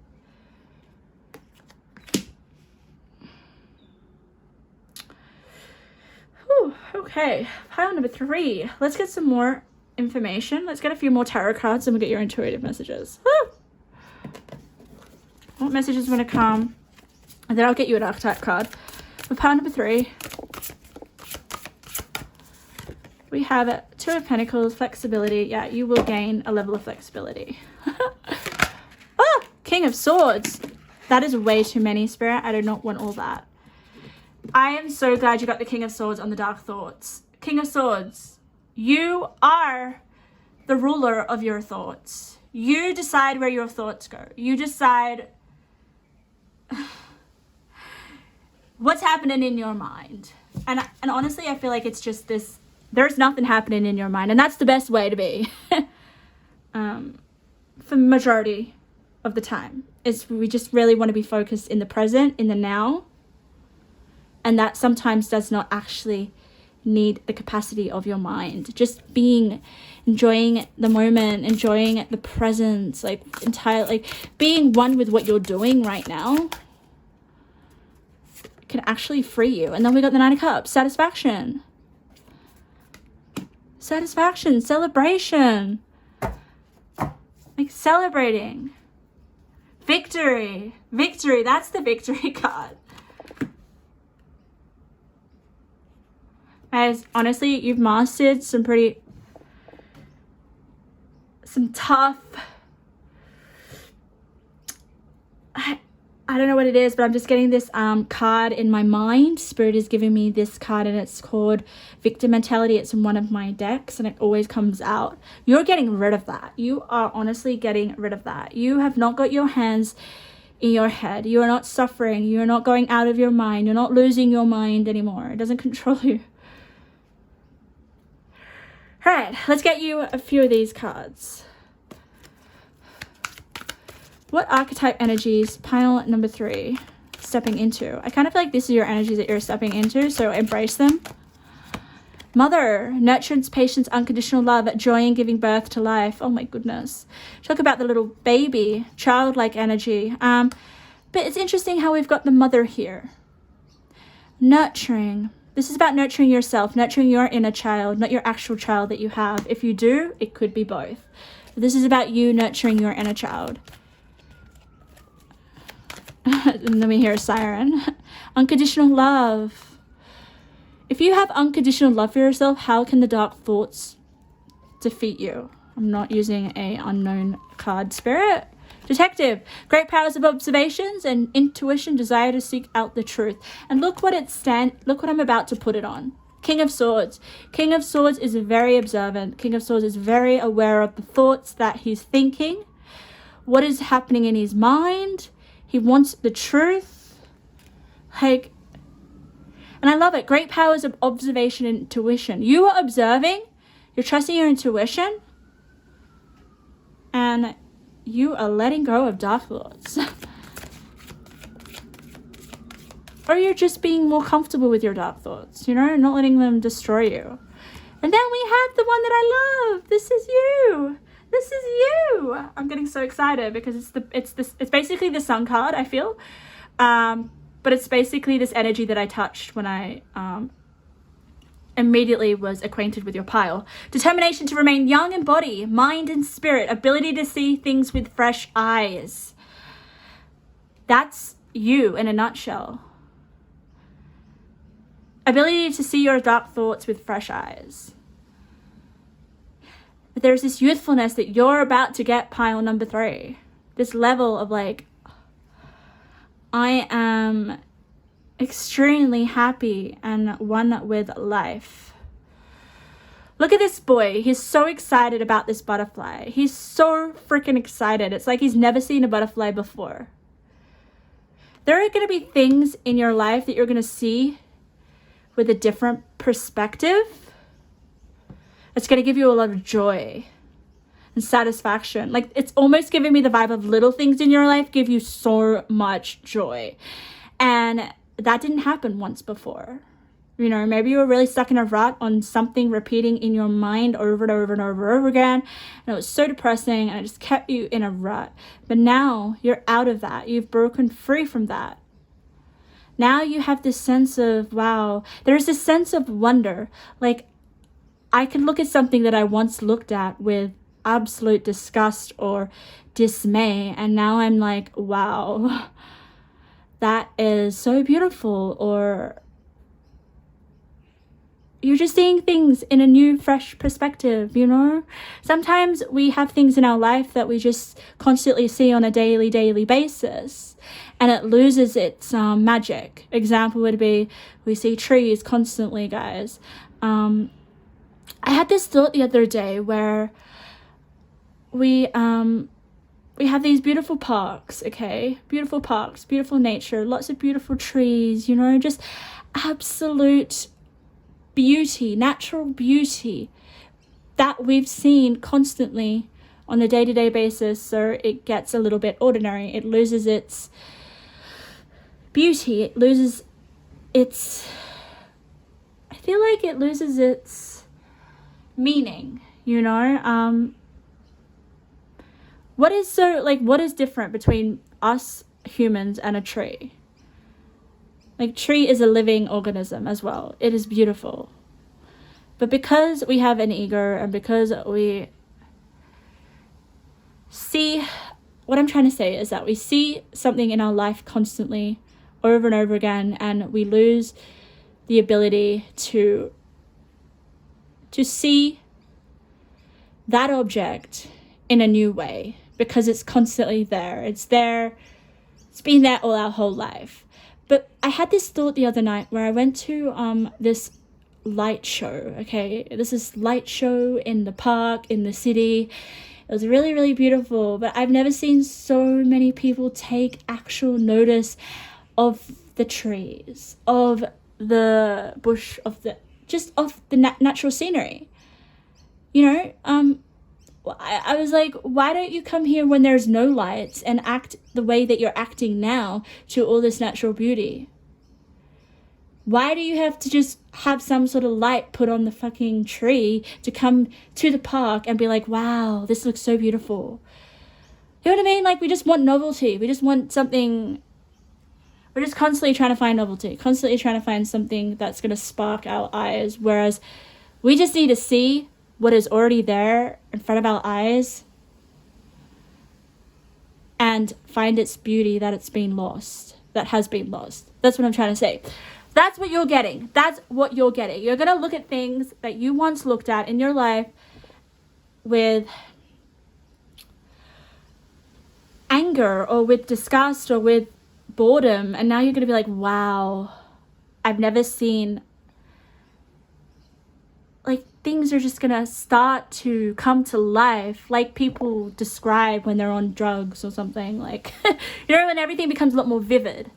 [SPEAKER 1] Whew, okay, pile number 3. Let's get some more information. Let's get a few more tarot cards and we'll get your intuitive messages. Woo! What messages want to come? And then I'll get you an archetype card. For pile number 3, we have 2 of Pentacles, flexibility. Yeah, you will gain a level of flexibility. Oh, King of Swords. That is way too many, Spirit. I do not want all that. I am so glad you got the King of Swords on the Dark Thoughts. King of Swords, you are the ruler of your thoughts. You decide where your thoughts go. You decide what's happening in your mind. And honestly, I feel like it's just this, there's nothing happening in your mind. And that's the best way to be. For the majority of the time. Is we just really want to be focused in the present, in the now. And that sometimes does not actually need the capacity of your mind. Just enjoying the moment, enjoying the presence, being one with what you're doing right now can actually free you. And then we got the 9 of Cups, satisfaction, celebration, like celebrating, victory, that's the victory card. Guys, honestly, you've mastered some tough, I don't know what it is, but I'm just getting this card in my mind. Spirit is giving me this card and it's called Victim Mentality. It's in one of my decks and it always comes out. You're getting rid of that. You are honestly getting rid of that. You have not got your hands in your head. You are not suffering. You are not going out of your mind. You're not losing your mind anymore. It doesn't control you. All right, let's get you a few of these cards. What archetype energies, pile number 3, stepping into? I kind of feel like this is your energies that you're stepping into, so embrace them. Mother, nurturance, patience, unconditional love, joy in giving birth to life. Oh my goodness. Talk about the little baby, childlike energy. But it's interesting how we've got the mother here. Nurturing. This is about nurturing yourself, nurturing your inner child, not your actual child that you have. If you do, it could be both. But this is about you nurturing your inner child. And then we hear a siren. Unconditional love. If you have unconditional love for yourself, how can the dark thoughts defeat you? I'm not using a unknown card, Spirit. Detective, great powers of observations and intuition, desire to seek out the truth. And look what I'm about to put it on. King of Swords. King of Swords is very observant. King of Swords is very aware of the thoughts that he's thinking, what is happening in his mind. He wants the truth. And I love it. Great powers of observation and intuition. You are observing, you're trusting your intuition, and you are letting go of dark thoughts. Or you're just being more comfortable with your dark thoughts, not letting them destroy you. And then we have the one that I love. This is you. This is you. I'm getting so excited because it's basically the Sun card, I feel. But it's basically this energy that I touched when I immediately was acquainted with your pile. Determination to remain young in body, mind and spirit, ability to see things with fresh eyes. That's you in a nutshell. Ability to see your dark thoughts with fresh eyes. But there's this youthfulness that you're about to get, pile number 3. This level of I am extremely happy and one with life. Look at this boy. He's so excited about this butterfly. He's so freaking excited. It's like he's never seen a butterfly before. There are going to be things in your life that you're going to see with a different perspective. It's going to give you a lot of joy and satisfaction. Like, it's almost giving me the vibe of little things in your life give you so much joy. And that didn't happen once before. You know, maybe you were really stuck in a rut on something repeating in your mind over and over and over and over again. And it was so depressing and it just kept you in a rut. But now you're out of that. You've broken free from that. Now you have this sense of, wow, there's this sense of wonder. Like, I can look at something that I once looked at with absolute disgust or dismay. And now I'm like, wow, that is so beautiful. Or you're just seeing things in a new, fresh perspective, you know? Sometimes we have things in our life that we just constantly see on a daily basis, and it loses its magic. Example would be, we see trees constantly, guys. I had this thought the other day where we have these beautiful parks, okay? Beautiful parks, beautiful nature, lots of beautiful trees, you know, just absolute beauty, natural beauty that we've seen constantly on a day-to-day basis. So it gets a little bit ordinary. It loses its beauty. It loses its, I feel like it loses its meaning, you know? What is different between us humans and a tree? Like, tree is a living organism as well. It is beautiful. But because we have an ego and because we see, what I'm trying to say is that we see something in our life constantly over and over again, and we lose the ability to see that object in a new way, because it's constantly there. It's there. It's been there all our whole life. But I had this thought the other night where I went to this light show, okay? This is light show in the park, in the city. It was really, really beautiful. But I've never seen so many people take actual notice of the trees, of the bush, of the natural scenery. You know, I was like, why don't you come here when there's no lights and act the way that you're acting now to all this natural beauty? Why do you have to just have some sort of light put on the fucking tree to come to the park and be like, wow, this looks so beautiful? You know what I mean? Like, we just want novelty. We just want something. We're just constantly trying to find novelty, constantly trying to find something that's going to spark our eyes. Whereas we just need to see what is already there in front of our eyes and find its beauty that has been lost. That's what I'm trying to say. That's what you're getting. That's what you're getting. You're going to look at things that you once looked at in your life with anger or with disgust or with boredom, and now you're going to be like, wow, I've never seen, like, things are just gonna start to come to life, like people describe when they're on drugs or something. Like, you know, when everything becomes a lot more vivid.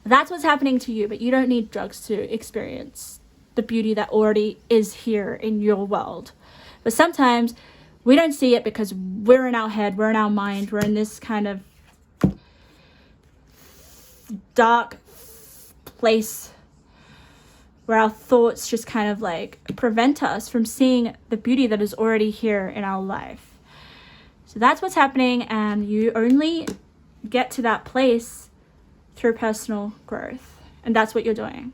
[SPEAKER 1] That's what's happening to you, but you don't need drugs to experience the beauty that already is here in your world. But sometimes we don't see it because we're in our head, we're in our mind, we're in this kind of dark place where our thoughts just kind of like prevent us from seeing the beauty that is already here in our life. So that's what's happening, and you only get to that place through personal growth, and that's what you're doing.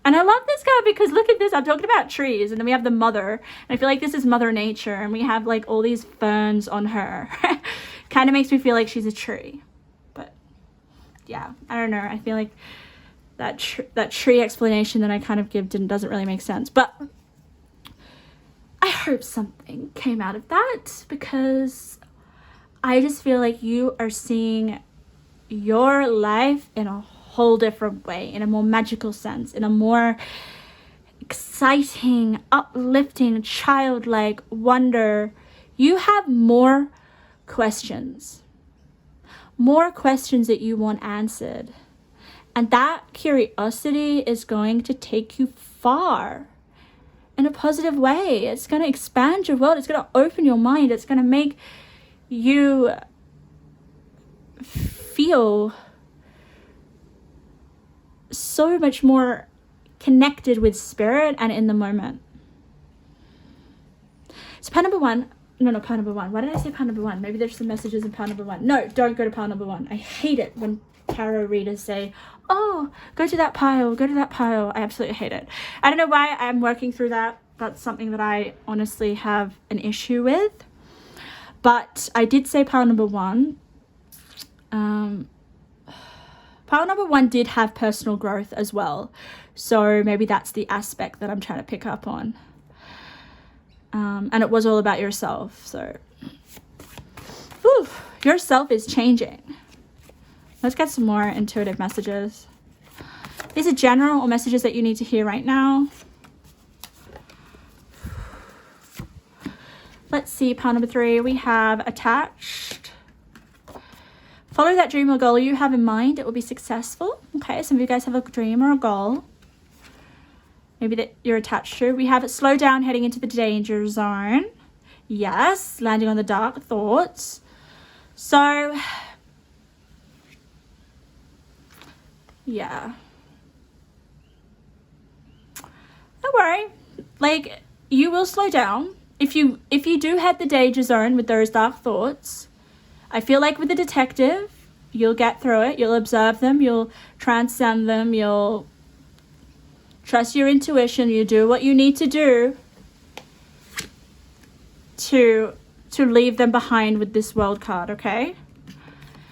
[SPEAKER 1] And I love this guy because look at this. I'm talking about trees, and then we have the mother, and I feel like this is Mother Nature, and we have like all these ferns on her. Kind of makes me feel like she's a tree. But yeah, I don't know. I feel like that tree explanation that I kind of give doesn't really make sense. But I hope something came out of that, because I just feel like you are seeing your life in a whole different way, in a more magical sense, in a more exciting, uplifting, childlike wonder. You have more questions that you want answered. And that curiosity is going to take you far. in a positive way. It's going to expand your world. It's going to open your mind. It's going to make you feel so much more connected with spirit and in the moment. So pile number one, no, not pile number one. Why did I say pile number one? Maybe there's some messages in pile number one. No, don't go to pile number one. I hate it when tarot readers say, oh, go to that pile, go to that pile. I absolutely hate it. I don't know why I'm working through that. That's something that I honestly have an issue with. But I did say pile number one. Pile number one did have personal growth as well. So maybe that's the aspect that I'm trying to pick up on. And it was all about yourself. So, whew, yourself is changing. Let's get some more intuitive messages. These are general or messages that you need to hear right now. Let's see, pile number 3, we have attached. Follow that dream or goal you have in mind. It will be successful. Okay, some of you guys have a dream or a goal. Maybe that you're attached to. We have it slow down, heading into the danger zone. Yes, landing on the dark thoughts. So, yeah. Don't worry. Like, you will slow down. If you do head the danger zone with those dark thoughts, I feel like with the detective, you'll get through it. You'll observe them. You'll transcend them. You'll trust your intuition. You do what you need to do to leave them behind with this world card, okay?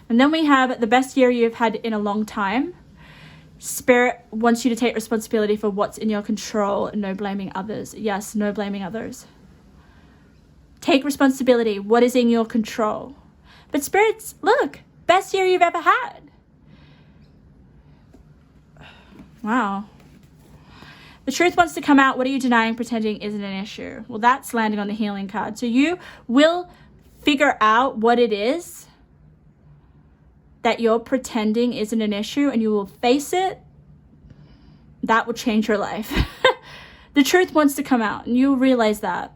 [SPEAKER 1] And then we have the best year you've had in a long time. Spirit wants you to take responsibility for what's in your control and no blaming others. Yes, no blaming others. Take responsibility. What is in your control? But spirits, look, best year you've ever had. Wow. The truth wants to come out. What are you denying, pretending isn't an issue? Well, that's landing on the healing card. So you will figure out what it is that you're pretending isn't an issue, and you will face it. That will change your life. The truth wants to come out, and you'll realize that.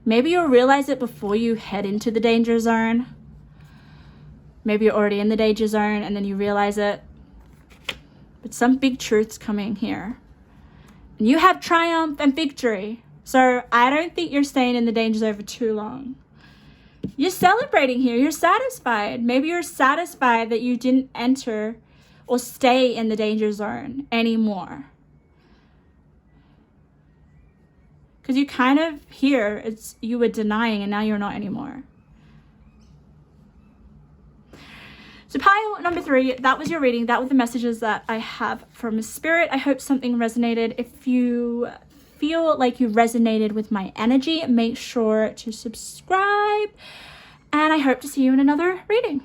[SPEAKER 1] Maybe you'll realize it before you head into the danger zone. Maybe you're already in the danger zone, and then you realize it. But some big truth's coming here. And you have triumph and victory. So I don't think you're staying in the danger zone for too long. You're celebrating here. You're satisfied. Maybe you're satisfied that you didn't enter or stay in the danger zone anymore. Because you kind of here, you were denying and now you're not anymore. So pile number 3, that was your reading. That was the messages that I have from Spirit. I hope something resonated. If you feel like you resonated with my energy, make sure to subscribe. And I hope to see you in another reading.